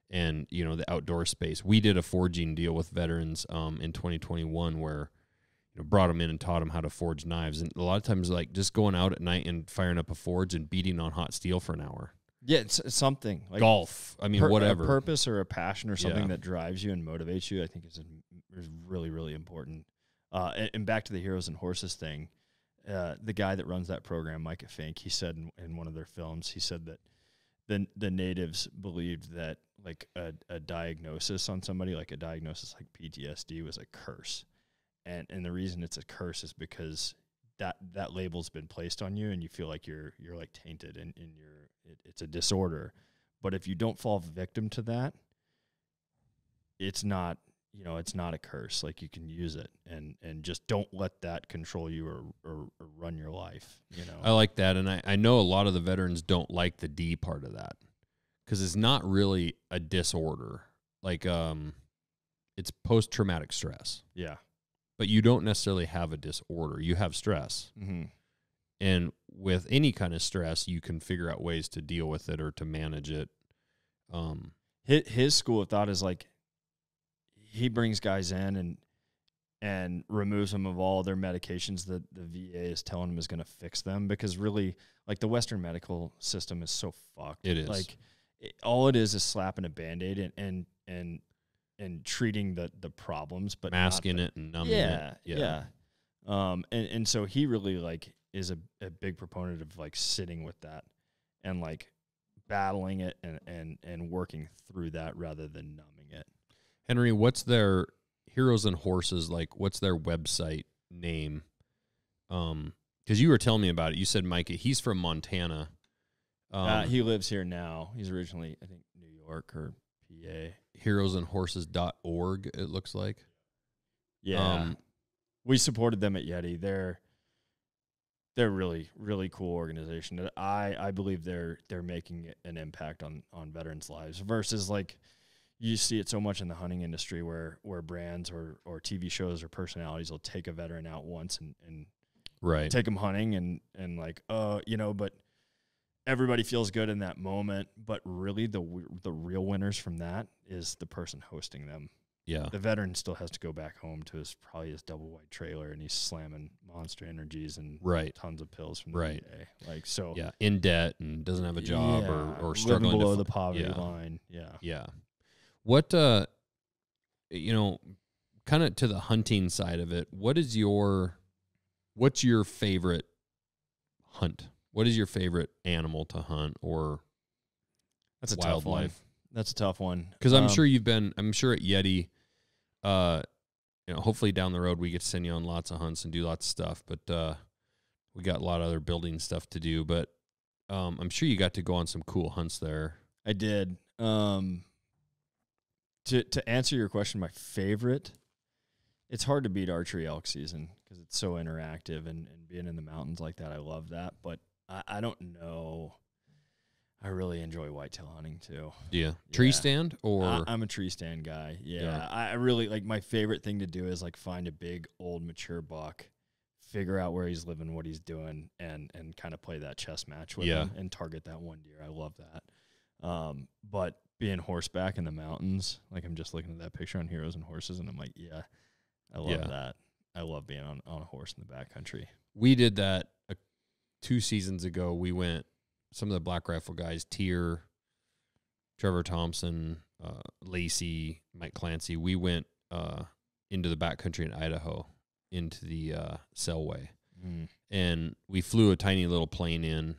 and, you know, the outdoor space. We did a forging deal with veterans in 2021 where, you know, brought them in and taught them how to forge knives. And a lot of times, like, just going out at night and firing up a forge and beating on hot steel for an hour. Yeah, it's something. Like golf. I mean, whatever. A purpose or a passion or something that drives you and motivates you, I think is really, really important. And back to the Heroes and Horses thing, the guy that runs that program, Micah Fink, he said in one of their films, he said that the natives believed that like a diagnosis on somebody, like a diagnosis like PTSD, was a curse. And the reason it's a curse is because that label's been placed on you and you feel like you're like tainted and it's a disorder. But if you don't fall victim to that, it's not, you know, it's not a curse. Like you can use it and just don't let that control you or run your life, you know. I like that. And I know a lot of the veterans don't like the D part of that because it's not really a disorder. Like it's post-traumatic stress. Yeah. But you don't necessarily have a disorder. You have stress. Mm-hmm. And with any kind of stress, you can figure out ways to deal with it or to manage it. His school of thought is like he brings guys in and removes them of all their medications that the VA is telling them is going to fix them, because really, like, the Western medical system is so fucked. It is. Like, all it is slapping a Band-Aid and treating the problems, but masking it and numbing it. Yeah. And so he really like is a big proponent of like sitting with that and like battling it and working through that rather than numbing it. Henry, what's their Heroes and Horses, like what's their website name? Because you were telling me about it. You said Micah, he's from Montana. He lives here now. He's originally, I think, New York or PA. heroesandhorses.org, it looks like. Yeah. We supported them at Yeti. They're really, really cool organization. I believe they're making an impact on veterans' lives versus like you see it so much in the hunting industry where brands or TV shows or personalities will take a veteran out once and right, take them hunting and like, you know, but everybody feels good in that moment. But really the real winners from that is the person hosting them. Yeah. The veteran still has to go back home to his double wide trailer and he's slamming Monster Energies and tons of pills from the VA. Like, so yeah, in debt and doesn't have a job or struggling living below the poverty line. Yeah. Yeah. What you know, kind of to the hunting side of it, what's your favorite hunt? What is your favorite animal to hunt or that's a wildlife? Tough one. That's a tough one. Because I'm sure I'm sure at Yeti, you know, hopefully down the road we get to send you on lots of hunts and do lots of stuff, but we got a lot of other building stuff to do, but I'm sure you got to go on some cool hunts there. I did. To answer your question, my favorite, it's hard to beat archery elk season because it's so interactive and being in the mountains like that, I love that. But I don't know. I really enjoy whitetail hunting too. Yeah. Tree stand or? I'm a tree stand guy. Yeah. I really like, my favorite thing to do is like find a big old mature buck, figure out where he's living, what he's doing, and kind of play that chess match with him and target that one deer. I love that. But being horseback in the mountains, like I'm just looking at that picture on Heroes and Horses and I'm like, yeah, I love that. I love being on a horse in the backcountry. We did that 2 seasons ago. We went, some of the Black Rifle guys, Tier, Trevor Thompson, Lacey, Mike Clancy, we went into the backcountry in Idaho, into the Selway. And we flew a tiny little plane in.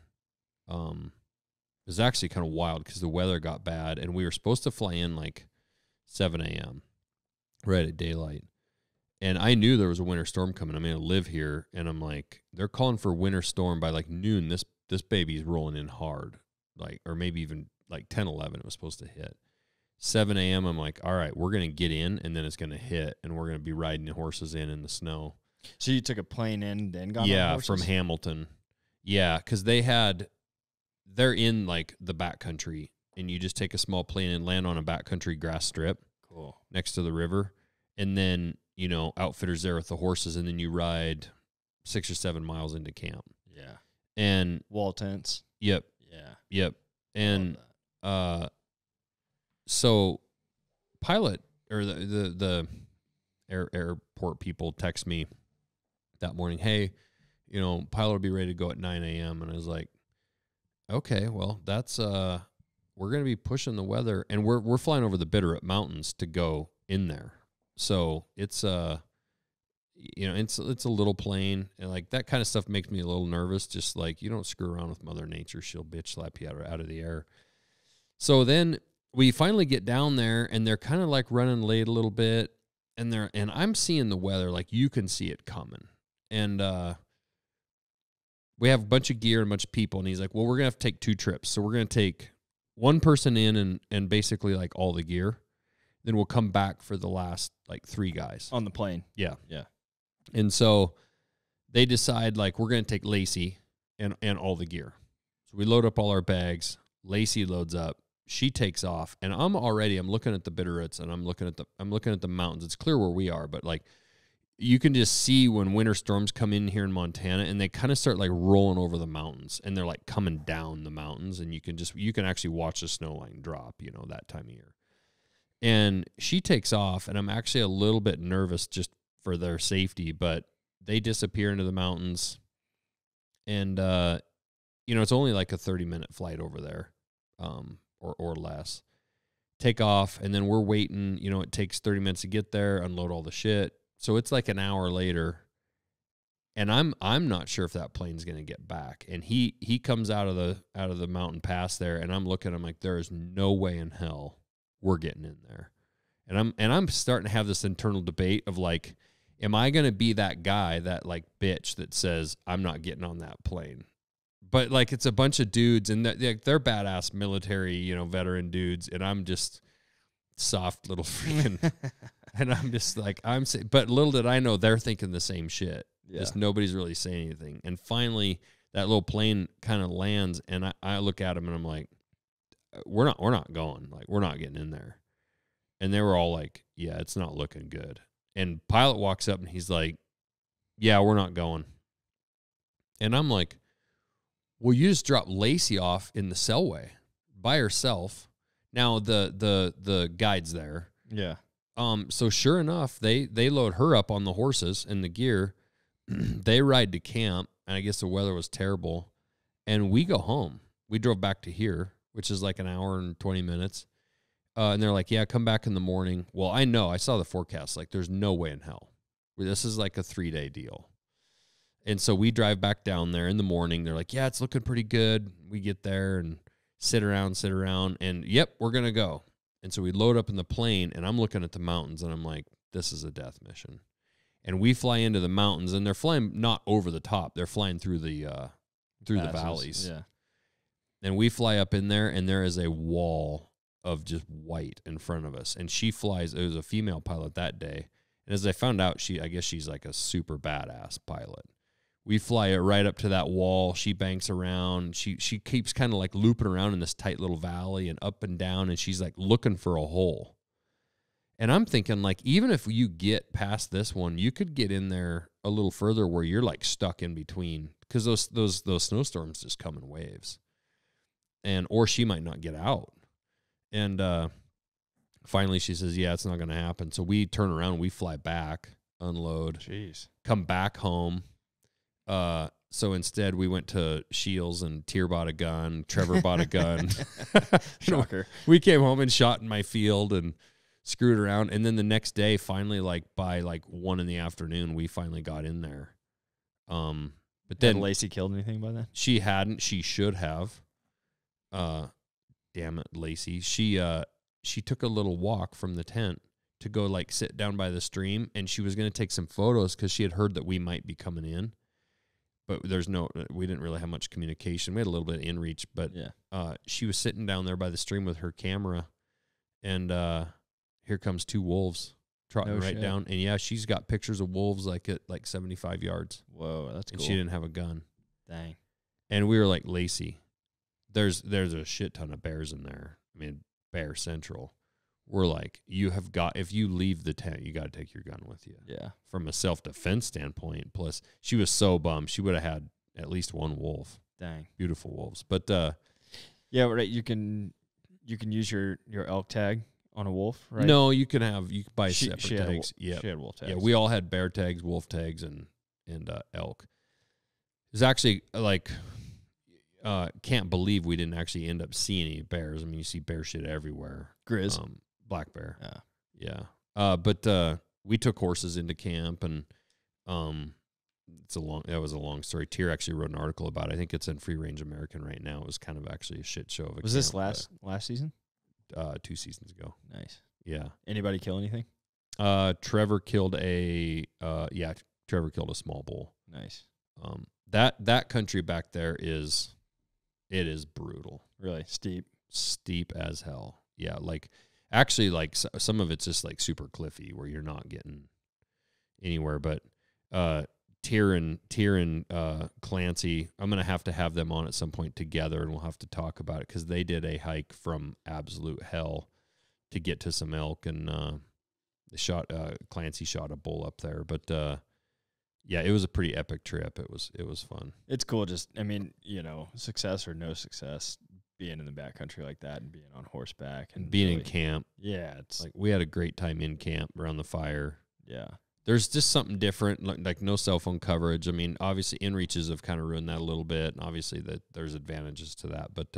It was actually kind of wild because the weather got bad, and we were supposed to fly in like 7 a.m., right at daylight. And I knew there was a winter storm coming. I mean, I live here, and I'm like, they're calling for winter storm by like noon. This baby's rolling in hard, like, or maybe even like 10, 11 it was supposed to hit. 7 a.m., I'm like, all right, we're going to get in, and then it's going to hit, and we're going to be riding the horses in the snow. So you took a plane in, then got on Yeah, horses? from Hamilton. Yeah, because they're in like the backcountry, and you just take a small plane and land on a backcountry grass strip. Cool. Next to the river. And then, outfitters there with the horses, and then you ride 6 or 7 miles into camp. Yeah. And wall tents. Yep. Yeah. Yep. And so pilot or the airport people text me that morning, hey, pilot will be ready to go at 9 a.m. And I was like, okay, well, that's we're going to be pushing the weather, and we're flying over the Bitterroot Mountains to go in there. So it's it's a little plane, and like that kind of stuff makes me a little nervous. Just like, you don't screw around with Mother Nature, she'll bitch slap you out of the air. So then we finally get down there, and they're kind of like running late a little bit, and I'm seeing the weather, like you can see it coming, and we have a bunch of gear and a bunch of people, and he's like, well, we're gonna have to take 2 trips, so we're gonna take one person in and basically like all the gear. Then we'll come back for the last like 3 guys. On the plane. Yeah. Yeah. And so they decide like we're going to take Lacey and all the gear. So we load up all our bags. Lacey loads up. She takes off, and I'm looking at the Bitterroots, and I'm looking at the mountains. It's clear where we are, but like you can just see when winter storms come in here in Montana, and they kind of start like rolling over the mountains, and they're like coming down the mountains, and you can actually watch the snow line drop, that time of year. And she takes off, and I'm actually a little bit nervous just for their safety, but they disappear into the mountains, and it's only like a 30-minute flight over there, or less. Take off, and then we're waiting. It takes 30 minutes to get there, unload all the shit. So it's like an hour later, and I'm not sure if that plane's going to get back. And he comes out of the mountain pass there, and I'm looking. I'm like, there is no way in hell we're getting in there. And I'm starting to have this internal debate of like, am I going to be that guy, that like bitch that says I'm not getting on that plane? But like, it's a bunch of dudes, and they're badass military, veteran dudes, and I'm just soft little freaking. And I'm just like, but little did I know they're thinking the same shit. Yeah. Just nobody's really saying anything. And finally, that little plane kind of lands, and I look at them, and I'm like, we're not going. Like, we're not getting in there. And they were all like, yeah, it's not looking good. And pilot walks up, and he's like, yeah, we're not going. And I'm like, well, you just dropped Lacey off in the cellway by herself. Now the guide's there. Yeah. So sure enough, they load her up on the horses and the gear. They ride to camp, and I guess the weather was terrible. And we go home. We drove back to here, which is like an hour and 20 minutes. And they're like, yeah, come back in the morning. Well, I know. I saw the forecast. Like, there's no way in hell. This is like a 3-day deal. And so we drive back down there in the morning. They're like, yeah, it's looking pretty good. We get there and sit around, and yep, we're going to go. And so we load up in the plane, and I'm looking at the mountains, and I'm like, this is a death mission. And we fly into the mountains, and they're flying not over the top. They're flying through the valleys. Yeah. And we fly up in there, and there is a wall of just white in front of us. And she flies. It was a female pilot that day. And as I found out, I guess she's like a super badass pilot. We fly it right up to that wall. She banks around. She keeps kind of like looping around in this tight little valley and up and down, and she's like looking for a hole. And I'm thinking, like, even if you get past this one, you could get in there a little further where you're like stuck in between, because those snowstorms just come in waves. Or she might not get out. And finally she says, yeah, it's not going to happen. So we turn around, we fly back, unload, come back home. So instead we went to Shields, and Tier bought a gun. Trevor bought a gun. Shocker. We came home and shot in my field and screwed around. And then the next day, finally, like by like 1 PM, we finally got in there. But then had Lacey killed anything by then? She hadn't. She should have. Damn it, Lacey. She took a little walk from the tent to go like sit down by the stream, and she was going to take some photos because she had heard that we might be coming in. But we didn't really have much communication. We had a little bit of in-reach, but yeah. She was sitting down there by the stream with her camera, and here comes 2 wolves trotting right down. And yeah, she's got pictures of wolves like at like 75 yards. Whoa, that's and cool. She didn't have a gun. Dang. And we were like, Lacey, there's a shit ton of bears in there. I mean, Bear Central. We're like, if you leave the tent, you got to take your gun with you. Yeah. From a self-defense standpoint. Plus, she was so bummed. She would have had at least one wolf. Dang. Beautiful wolves. But, yeah, right. You can use your elk tag on a wolf, right? No, you can buy separate tags. Yeah. She had wolf tags. Yeah, we all had bear tags, wolf tags, and elk. It's actually like, can't believe we didn't actually end up seeing any bears. I mean, you see bear shit everywhere. Grizz. Black bear. Yeah. Yeah. But we took horses into camp, and that was a long story. Tier actually wrote an article about it. I think it's in Free Range American right now. It was kind of actually a shit show of a Was camp, this last season? 2 seasons ago. Nice. Yeah. Anybody kill anything? Trevor killed a small bull. Nice. That country back there is brutal. Really Steep as hell. Yeah, like actually like some of it's just like super cliffy where you're not getting anywhere. But Tier and Clancy, I'm gonna have to have them on at some point together, and we'll have to talk about it because they did a hike from absolute hell to get to some elk, and Clancy shot a bull up there. But yeah, it was a pretty epic trip. It was fun. It's cool. Just, I mean, success or no success, being in the backcountry like that and being on horseback and being in camp. Yeah, it's like we had a great time in camp around the fire. Yeah. There's just something different, like no cell phone coverage. I mean, obviously inReaches have kind of ruined that a little bit, and obviously there's advantages to that. But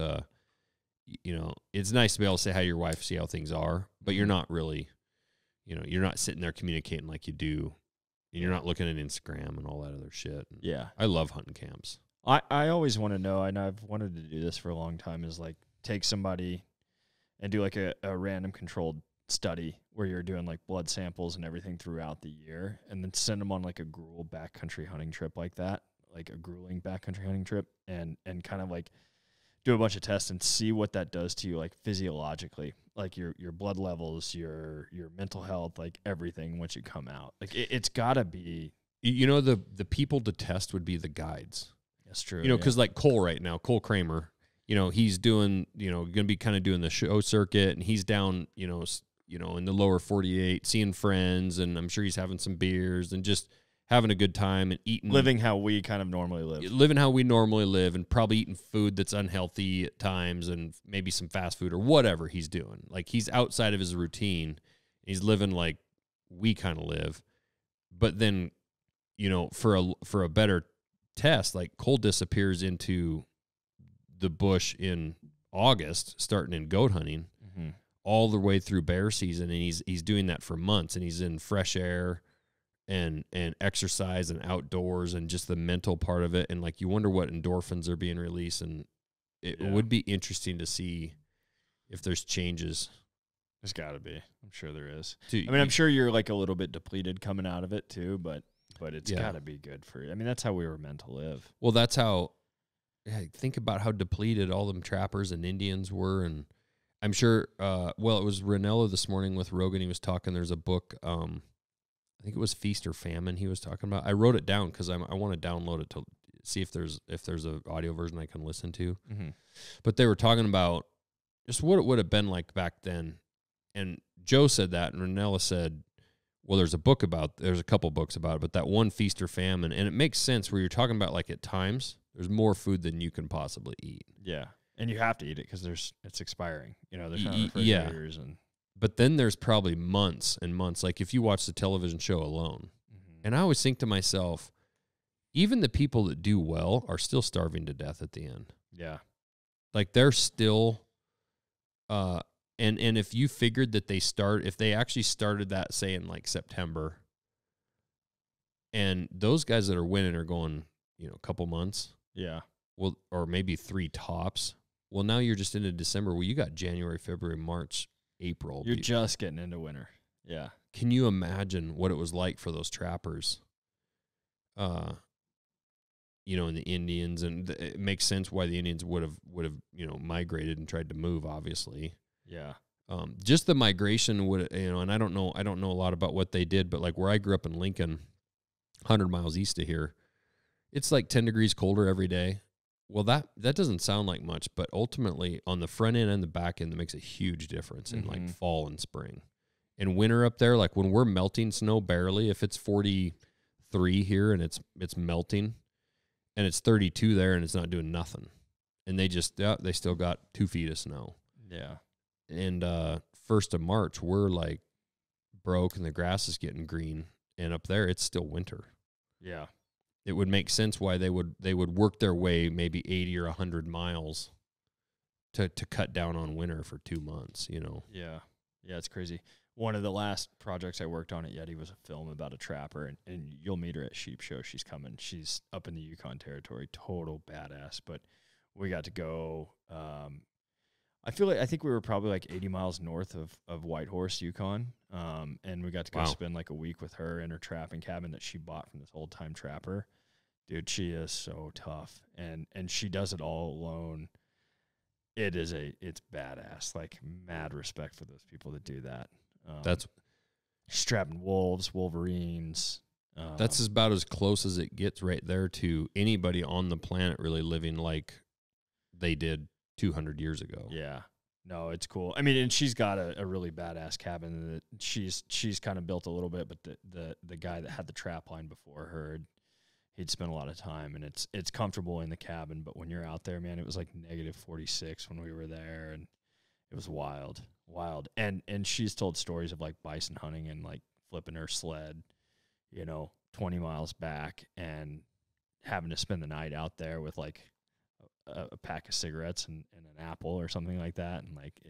it's nice to be able to say hi to your wife, see how things are, but you're not really, you're not sitting there communicating like you do, and you're not looking at Instagram and all that other shit. And yeah, I love hunting camps. I always want to know, and I've wanted to do this for a long time, is like take somebody and do like a random controlled study where you're doing like blood samples and everything throughout the year, and then send them on like a grueling backcountry hunting trip like that, and kind of like do a bunch of tests and see what that does to you, like physiologically, like your blood levels, your mental health, like everything once you come out. Like it's gotta be, the people to test would be the guides. That's true. Because like Cole right now, Cole Kramer, he's doing, going to be kind of doing the show circuit, and he's down, in the lower 48, seeing friends, and I'm sure he's having some beers and just having a good time and eating. Living how we kind of normally live. Living how we normally live, and probably eating food that's unhealthy at times, and maybe some fast food or whatever he's doing. Like he's outside of his routine. He's living like we kind of live. But then, for a better test, like Cole disappears into the bush in August, starting in goat hunting, all the way through bear season, and he's doing that for months, and he's in fresh air and exercise and outdoors and just the mental part of it, and like you wonder what endorphins are being released, and it would be interesting to see if there's changes. There's got to be. I'm sure there is. I'm sure you're like a little bit depleted coming out of it too, but it's got to be good for you. I mean, that's how we were meant to live. Well, that's how. Think about how depleted all them trappers and Indians were, and I'm sure. It was Ranella this morning with Rogan. He was talking. There's a book. I think it was Feast or Famine. He was talking about. I wrote it down because I want to download it to see if there's an audio version I can listen to. Mm-hmm. But they were talking about just what it would have been like back then. And Joe said that, and Ranella said, well, there's a couple books about it, but that one Feast or Famine, and it makes sense where you're talking about like at times there's more food than you can possibly eat. Yeah, and you have to eat it because it's expiring. There's not refrigerators But then there's probably months and months. Like if you watch the television show Alone, and I always think to myself, even the people that do well are still starving to death at the end. Yeah, like they're still. And if you figured that if they actually started that, say, in like September, and those guys that are winning are going, a couple months. Yeah. Well, or maybe 3 tops. Well, now you're just into December. Well, you got January, February, March, April. You're just getting into winter. Yeah. Can you imagine what it was like for those trappers? And the Indians, and it makes sense why the Indians would have, migrated and tried to move, obviously. Yeah. Just the migration would, and I don't know a lot about what they did, but like where I grew up in Lincoln, 100 miles east of here, it's like 10 degrees colder every day. Well, that doesn't sound like much, but ultimately on the front end and the back end, that makes a huge difference in like fall and spring. And winter up there, like when we're melting snow barely, if it's 43 here and it's melting, and it's 32 there and it's not doing nothing, and they still got 2 feet of snow. Yeah. And 1st of March, we're like broke and the grass is getting green, and up there it's still winter. Yeah. It would make sense why they would work their way maybe 80 or 100 miles to cut down on winter for 2 months, you know. Yeah. Yeah, it's crazy. One of the last projects I worked on at Yeti was a film about a trapper, and you'll meet her at Sheep Show. She's coming. She's up in the Yukon Territory, total badass. But we got to go. I think we were probably like 80 miles north of Whitehorse, Yukon, and we got to go spend like a week with her in her trapping cabin that she bought from this old time trapper. Dude, she is so tough, and she does it all alone. It's badass. Like, mad respect for those people that do that. That's strapping wolves, wolverines. That's about as close as it gets right there to anybody on the planet really living like they did 200 years ago. Yeah. No, it's cool. I mean, and she's got a really badass cabin that she's kind of built a little bit, but the guy that had the trap line before her, he'd spent a lot of time, and it's comfortable in the cabin, but when you're out there, man, it was like negative 46 when we were there, and it was wild. And she's told stories of like bison hunting and like flipping her sled, 20 miles back and having to spend the night out there with like a pack of cigarettes and an apple or something like that. And like,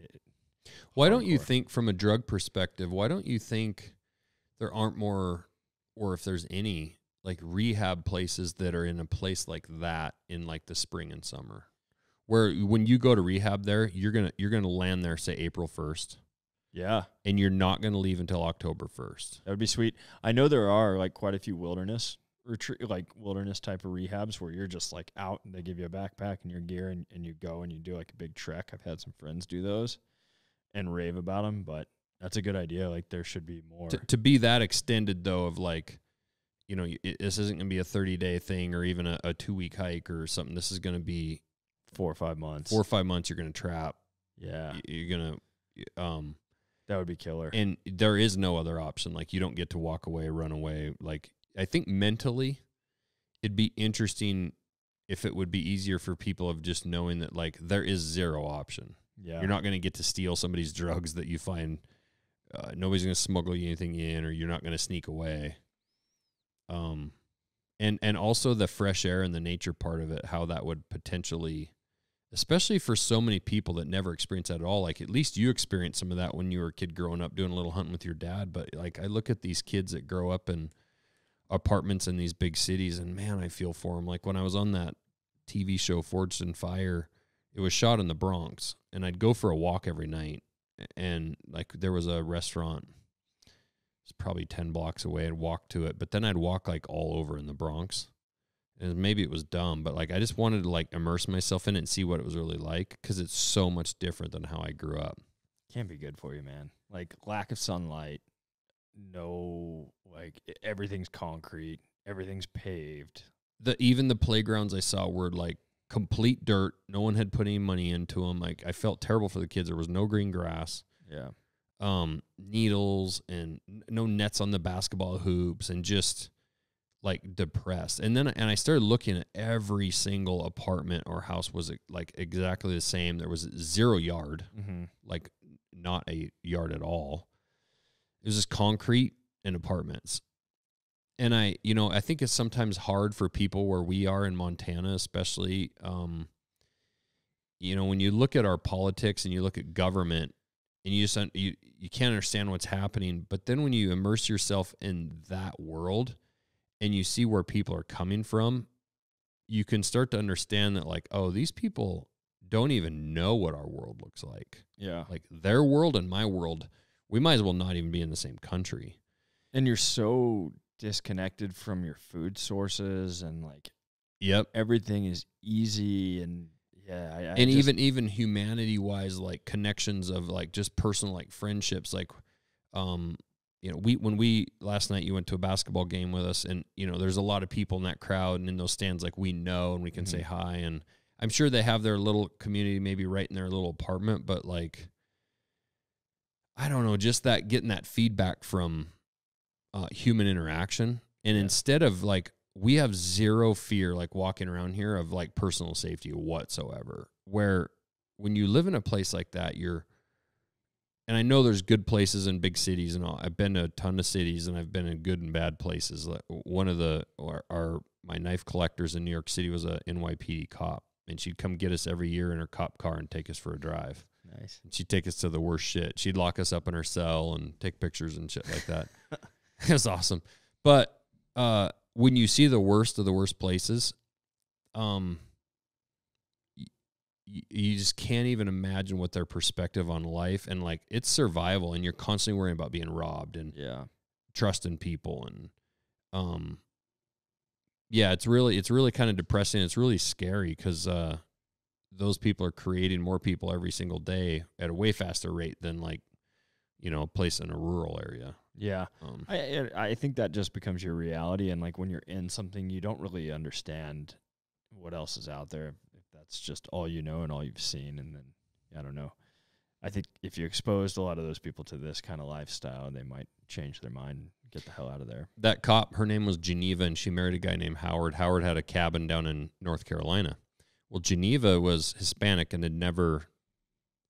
why don't you think, from a drug perspective, why don't you think there aren't more, or if there's any, like rehab places that are in a place like that in like the spring and summer, where when you go to rehab there, you're gonna land there, say April 1st. Yeah. And you're not gonna leave until October 1st. That would be sweet. I know there are like quite a few wilderness retreat, like wilderness type of rehabs where you're just like out and they give you a backpack and your gear and you go and you do like a big trek. I've had some friends do those and rave about them, but that's a good idea. Like, there should be more. To be that extended though, of like, this isn't gonna be a 30-day thing or even a 2-week hike or something. This is gonna be 4 or 5 months. 4 or 5 months. You're gonna trap. Yeah. You're gonna that would be killer. And there is no other option. Like, you don't get to walk away, run away. Like, I think mentally it'd be interesting if it would be easier for people of just knowing that like there is zero option. Yeah. You're not going to get to steal somebody's drugs that you find. Nobody's going to smuggle you anything in, or you're not going to sneak away. And also the fresh air and the nature part of it, how that would potentially, especially for so many people that never experience that at all. Like, at least you experienced some of that when you were a kid growing up doing a little hunting with your dad. But like, I look at these kids that grow up in apartments in these big cities, and man, I feel for them. Like, when I was on that TV show Forged in Fire, it was shot in the Bronx, and I'd go for a walk every night, and like there was a restaurant, it's probably 10 blocks away. I'd walk to it, but then I'd walk like all over in the Bronx, and maybe it was dumb, but like I just wanted to like immerse myself in it and see what it was really like, because it's so much different than how I grew up. Can't be good for you, man. Like, lack of sunlight, like everything's concrete, everything's paved. Even the playgrounds I saw were like complete dirt. No one had put any money into them. Like, I felt terrible for the kids. There was no green grass. Yeah. Needles and no nets on the basketball hoops, and just like depressed. And I started looking at every single apartment or house was like exactly the same. There was 0 yard, like not a yard at all. It was just concrete and apartments. And I think it's sometimes hard for people where we are in Montana, especially, when you look at our politics and you look at government, and you can't understand what's happening. But then when you immerse yourself in that world and you see where people are coming from, you can start to understand that, like, oh, these people don't even know what our world looks like. Yeah. Like, their world and my world, we might as well not even be in the same country. And you're so disconnected from your food sources, and like, yep, everything is easy, and Yeah, and even humanity wise, like connections of like just personal like friendships, like when we last night you went to a basketball game with us, and there's a lot of people in that crowd and in those stands like we know and we can say hi, and I'm sure they have their little community maybe right in their little apartment, but like I don't know, just that getting that feedback from human interaction, and instead of like we have zero fear like walking around here of like personal safety whatsoever, where when you live in a place like that, and I know there's good places in big cities and all. I've been to a ton of cities and I've been in good and bad places. Like one of my knife collectors in New York City was a NYPD cop, and she'd come get us every year in her cop car and take us for a drive. Nice. And she'd take us to the worst shit. She'd lock us up in her cell and take pictures and shit like that. It was awesome. But when you see the worst of the worst places, you just can't even imagine what their perspective on life, and like it's survival, and you're constantly worrying about being robbed and trusting people, and it's really kind of depressing. It's really scary because those people are creating more people every single day at a way faster rate than like a place in a rural area. Yeah. I think that just becomes your reality, and like when you're in something, you don't really understand what else is out there. That's just all you know and all you've seen. And then, I don't know. I think if you exposed a lot of those people to this kind of lifestyle, they might change their mind and get the hell out of there. That cop, her name was Geneva, and she married a guy named Howard. Howard had a cabin down in North Carolina. Well, Geneva was Hispanic and had never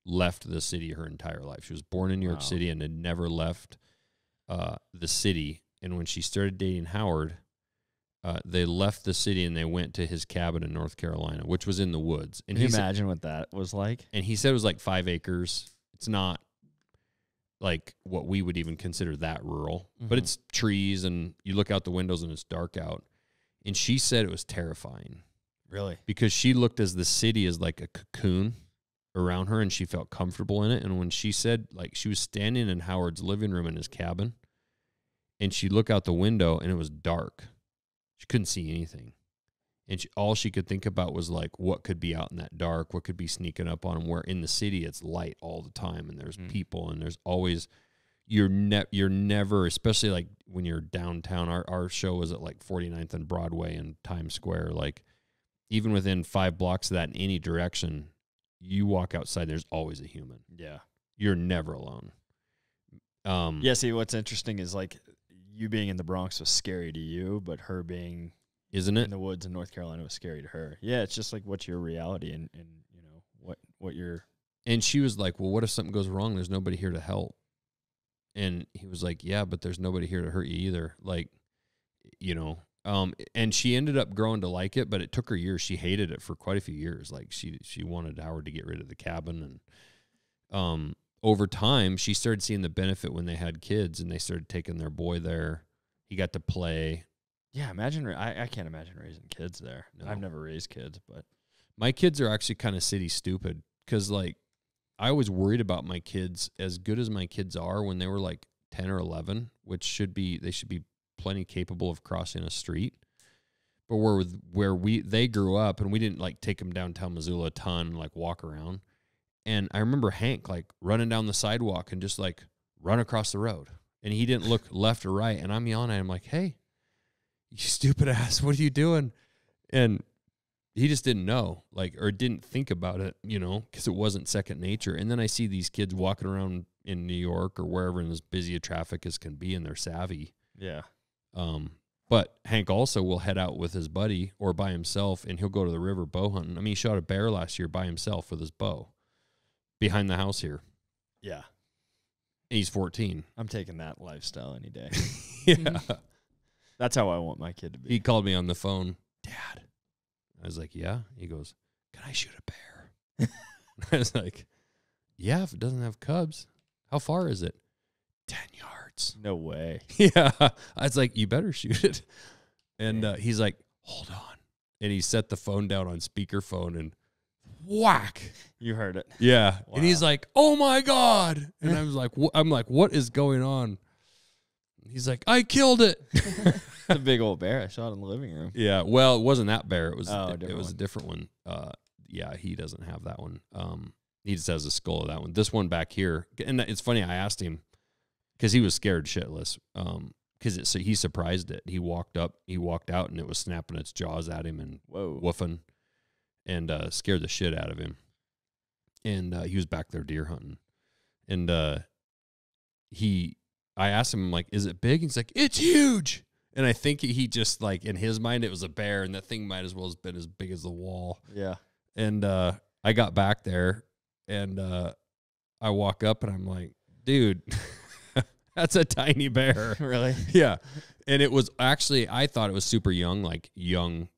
left the city her entire life. She was born in New York City and had never left the city. And when she started dating Howard, they left the city and they went to his cabin in North Carolina, which was in the woods. And can you imagine what that was like? And he said it was like 5 acres. It's not like what we would even consider that rural, but it's trees, and you look out the windows and it's dark out. And she said it was terrifying. Really? Because she looked as the city as like a cocoon around her, and she felt comfortable in it. And when she said, like, she was standing in Howard's living room in his cabin, and she looked out the window and it was dark. She couldn't see anything. And all she could think about was like what could be out in that dark, what could be sneaking up on them, where in the city it's light all the time and there's people and there's always, you're never, especially like when you're downtown, our show was at like 49th and Broadway and Times Square, like even within 5 blocks of that in any direction, you walk outside, there's always a human. Yeah. You're never alone. See, what's interesting is like, you being in the Bronx was scary to you, but her being in the woods in North Carolina was scary to her. Yeah, it's just like what's your reality and what you're. And she was like, well, what if something goes wrong? There's nobody here to help. And he was like, yeah, but there's nobody here to hurt you either. Like, and she ended up growing to like it, but it took her years. She hated it for quite a few years. Like she wanted Howard to get rid of the cabin, and over time, she started seeing the benefit when they had kids and they started taking their boy there. He got to play. Yeah, imagine. I can't imagine raising kids there. No. I've never raised kids, but my kids are actually kind of city stupid because, like, I was worried about my kids, as good as my kids are, when they were like 10 or 11, which they should be plenty capable of crossing a street. But where they grew up, and we didn't like take them downtown Missoula a ton and like walk around. And I remember Hank like running down the sidewalk and just like run across the road. And he didn't look left or right. And I'm yelling at him like, hey, you stupid ass, what are you doing? And he just didn't know, like, or didn't think about it, because it wasn't second nature. And then I see these kids walking around in New York or wherever in as busy a traffic as can be, and they're savvy. Yeah. But Hank also will head out with his buddy or by himself, and he'll go to the river bow hunting. I mean, he shot a bear last year by himself with his bow behind the house here. Yeah. He's 14. I'm taking that lifestyle any day. Yeah. That's how I want my kid to be. He called me on the phone. Dad. I was like, yeah. He goes, can I shoot a bear? I was like, yeah, if it doesn't have cubs. How far is it? 10 yards. No way. Yeah. I was like, you better shoot it. And he's like, hold on. And he set the phone down on speakerphone and whack. You heard it. Yeah. Wow. And he's like, oh my God. And I was like, what is going on? He's like, I killed it. It's a big old bear. I shot in the living room. Yeah. Well, it wasn't that bear. It was a a different one. yeah, he doesn't have that one. He just has a skull of that one. This one back here, and it's funny. I asked him because he was scared shitless. Because he surprised it. He walked out, and it was snapping its jaws at him and woofing, and scared the shit out of him. And he was back there deer hunting, and I asked him, like, "Is it big?" He's like, "It's huge." And I think he just, like, in his mind, it was a bear, and that thing might as well have been as big as the wall. Yeah. And I got back there, and I walk up, and I'm like, "Dude." That's a tiny bear. Really? Yeah. And it was actually, I thought it was super young, like young,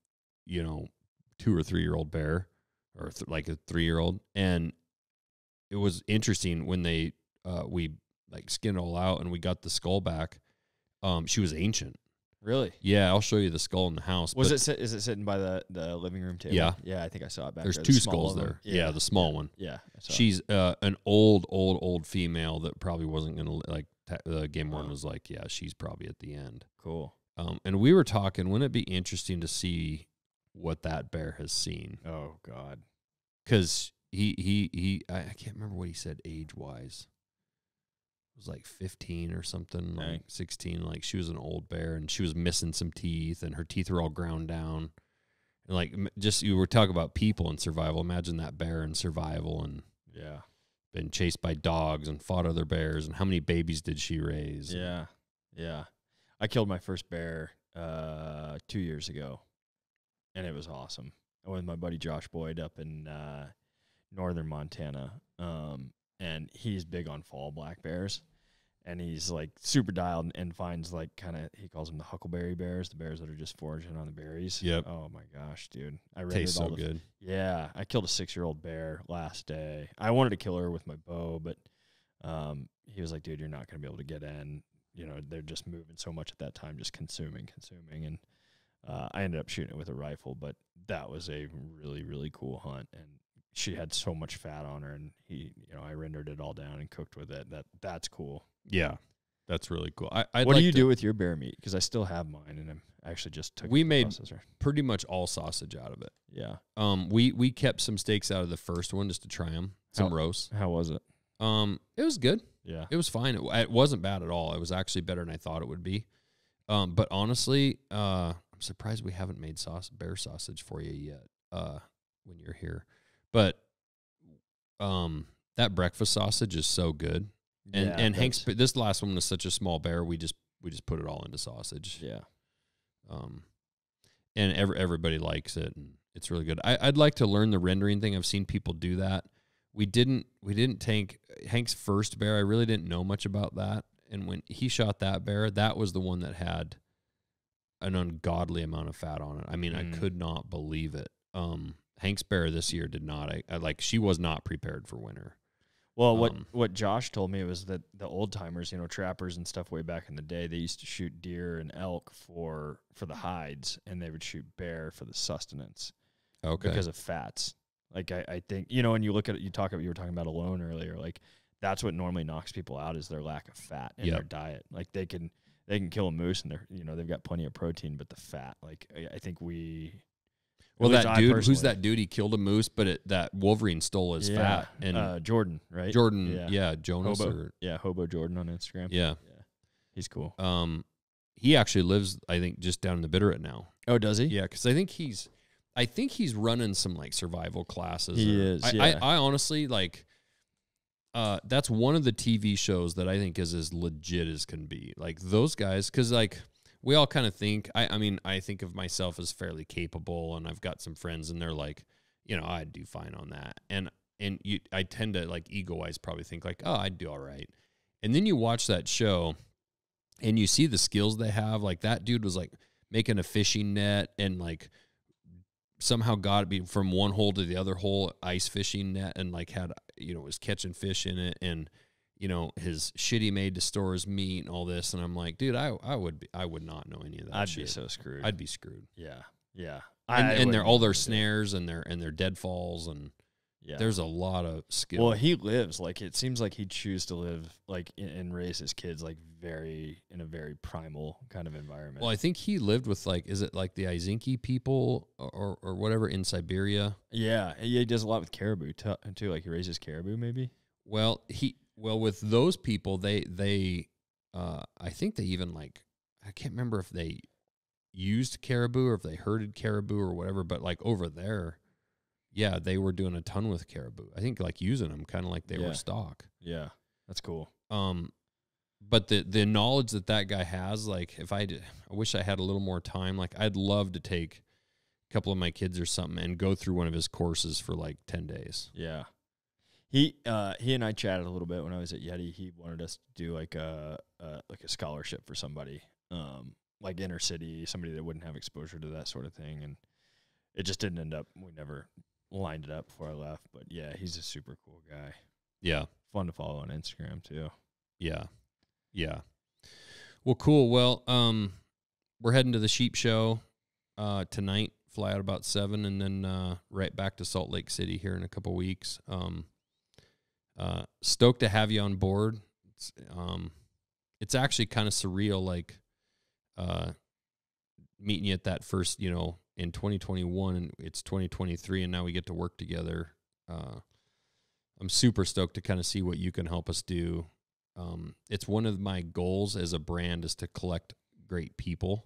2 or 3 year old bear, or like a 3-year-old. And it was interesting when we like skinned it all out and we got the skull back. She was ancient. Really? Yeah. I'll show you the skull in the house. Is it sitting by the living room table? Yeah. Yeah. I think I saw it back There's there. 2 skulls there. Yeah. The small one. Yeah. She's an old female that probably wasn't going to, like, the game warden was like, yeah, she's probably at the end. Cool. And we were talking, wouldn't it be interesting to see what that bear has seen? Oh God. Because I can't remember what he said age-wise. It was like 15 or something, like 16. Like, she was an old bear, and she was missing some teeth, and her teeth were all ground down. And, like, just, you were talking about people in survival. Imagine that bear in survival, and yeah, been chased by dogs and fought other bears, and how many babies did she raise? Yeah. Yeah. I killed my first bear 2 years ago, and it was awesome. I went with my buddy Josh Boyd up in northern Montana, and he's big on fall black bears, and he's like super dialed and finds like he calls them the huckleberry bears, the bears that are just foraging on the berries. Yep. Oh my gosh, dude. Tastes so good. Yeah. I killed a 6-year-old bear last day. I wanted to kill her with my bow, but he was like, dude, you're not going to be able to get in. They're just moving so much at that time, just consuming. And I ended up shooting it with a rifle, but that was a really, really cool hunt. And she had so much fat on her, and I rendered it all down and cooked with it. That's cool. Yeah, that's really cool. What do you do with your bear meat? Because I still have mine, and I actually just took. We made pretty much all sausage out of it. Yeah. We kept some steaks out of the first one just to try them. Some roasts. How was it? It was good. Yeah. It was fine. It wasn't bad at all. It was actually better than I thought it would be. But honestly, I'm surprised we haven't made bear sausage for you yet. When you're here, but that breakfast sausage is so good. And Hank's, this last one was such a small bear. We just put it all into sausage. Yeah. And everybody likes it, and it's really good. I'd like to learn the rendering thing. I've seen people do that. We didn't take Hank's first bear. I really didn't know much about that. And when he shot that bear, that was the one that had an ungodly amount of fat on it. I mean, I could not believe it. Hank's bear this year did not. She was not prepared for winter. Well, what Josh told me was that the old timers, trappers and stuff way back in the day, they used to shoot deer and elk for the hides, and they would shoot bear for the sustenance. Okay. Because of fats. Like I think when you look at it, you were talking about alone earlier. Like that's what normally knocks people out is their lack of fat in their diet. Like they can kill a moose and they've got plenty of protein, but the fat. Like I think we. Well, that dude, who's that dude? He killed a moose, but that Wolverine stole his fat. And Jordan, right? Jordan, Jonas. Hobo Jordan on Instagram. Yeah. He's cool. He actually lives, I think, just down in the Bitterroot now. Oh, does he? Yeah, because I think he's running some like survival classes. He is. I honestly like. That's one of the TV shows that I think is as legit as can be. Like those guys, because like. We all kind of think, I mean, I think of myself as fairly capable, and I've got some friends, and they're like, I'd do fine on that. And I tend to, like, ego-wise probably think, like, oh, I'd do all right. And then you watch that show, and you see the skills they have. Like, that dude was, like, making a fishing net and, like, somehow got it from one hole to the other hole, ice fishing net, and, like, had, was catching fish in it, and his shit he made to store his meat and all this. And I'm like, dude, I would not know any of that. I'd be so screwed. I'd be screwed. Yeah. Yeah. And they're all their snares and their deadfalls and Yeah. There's a lot of skill. Well, he lives like, it seems like he'd choose to live like and raise his kids like in a very primal kind of environment. Well, I think he lived with like, is it like the Izinki people or whatever in Siberia? Yeah, he does a lot with caribou too. Like he raises caribou, maybe. Well, with those people, they I think they even like, I can't remember if they used caribou or if they herded caribou or whatever, but like over there, yeah, they were doing a ton with caribou. I think like using them kind of like they were stock. Yeah, that's cool. But the knowledge that guy has, like I wish I had a little more time. Like I'd love to take a couple of my kids or something and go through one of his courses for like 10 days. Yeah. He and I chatted a little bit when I was at Yeti. He wanted us to do like a scholarship for somebody, like inner city, somebody that wouldn't have exposure to that sort of thing, and it just didn't end up. We never lined it up before I left, but yeah, he's a super cool guy. Yeah, fun to follow on Instagram too. Yeah. Well, cool. Well, we're heading to the sheep show tonight. Fly out about 7, and then right back to Salt Lake City here in a couple weeks. Stoked to have you on board. It's actually kind of surreal, like meeting you at that first, in 2021, and it's 2023, and now we get to work together. I'm super stoked to kind of see what you can help us do. It's one of my goals as a brand is to collect great people,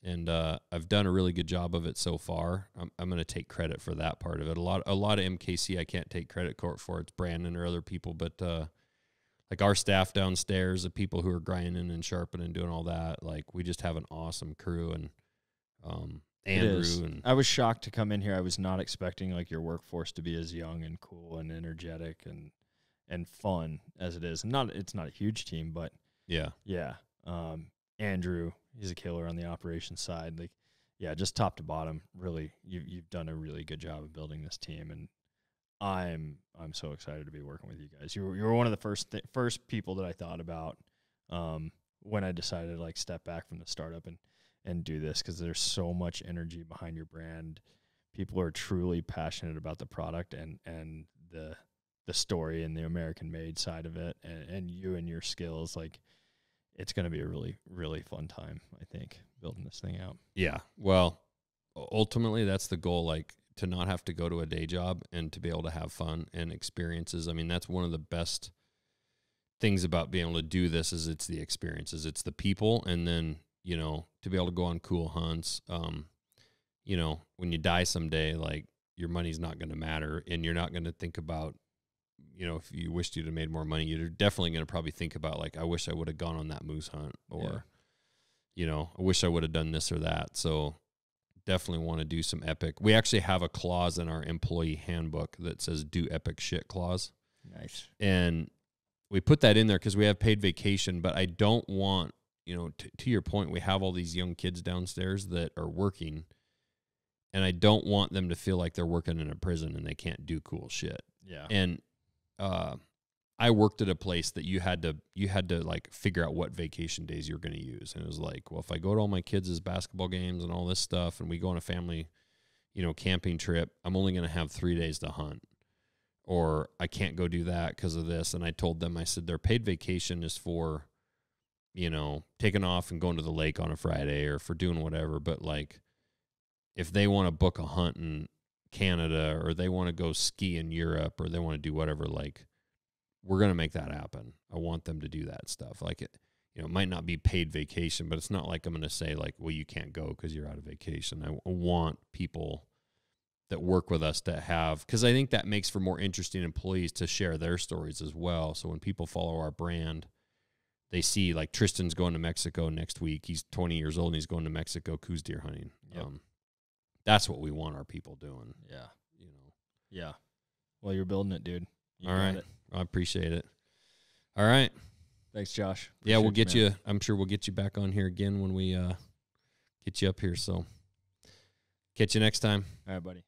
and I've done a really good job of it so far. I'm going to take credit for that part of it. A lot of MKC I can't take credit for. It's Brandon or other people, but like our staff downstairs, the people who are grinding and sharpening and doing all that, like we just have an awesome crew. And Andrew, and I was shocked to come in here. I was not expecting like your workforce to be as young and cool and energetic and fun as it is. It's not a huge team, but yeah. Andrew, he's a killer on the operations side. Like, yeah, just top to bottom, really, you've done a really good job of building this team, and I'm so excited to be working with you guys. You were one of the first people that I thought about when I decided to like step back from the startup and do this, because there's so much energy behind your brand. People are truly passionate about the product and the story and the American made side of it, and you and your skills. Like, it's going to be a really, really fun time, I think, building this thing out. Yeah. Well, ultimately that's the goal, like to not have to go to a day job and to be able to have fun and experiences. I mean, that's one of the best things about being able to do this is it's the experiences, it's the people. And then, to be able to go on cool hunts, when you die someday, like your money's not going to matter, and you're not going to think about, if you wished you'd have made more money, you're definitely going to probably think about like, I wish I would have gone on that moose hunt, or, I wish I would have done this or that. So definitely want to do some epic. We actually have a clause in our employee handbook that says do epic shit clause. Nice. And we put that in there because we have paid vacation, but I don't want, to your point, we have all these young kids downstairs that are working, and I don't want them to feel like they're working in a prison and they can't do cool shit. Yeah. And I worked at a place that you had to like figure out what vacation days you're going to use. And it was like, well, if I go to all my kids' basketball games and all this stuff, and we go on a family, camping trip, I'm only going to have 3 days to hunt, or I can't go do that because of this. And I told them, I said, their paid vacation is for, taking off and going to the lake on a Friday or for doing whatever. But like, if they want to book a hunt in Canada, or they want to go ski in Europe, or they want to do whatever, like, we're going to make that happen. I want them to do that stuff. Like, it might not be paid vacation, but it's not like I'm going to say like, well, you can't go because you're out of vacation. I want people that work with us to have, because I think that makes for more interesting employees to share their stories as well. So when people follow our brand, they see like Tristan's going to Mexico next week. He's 20 years old and he's going to Mexico coos deer hunting. Yep. That's what we want our people doing. Yeah. Yeah. Well, you're building it, dude. You all right. it. I appreciate it. All right. Thanks, Josh. Yeah, we'll get you. I'm sure we'll get you back on here again when we get you up here. So catch you next time. All right, buddy.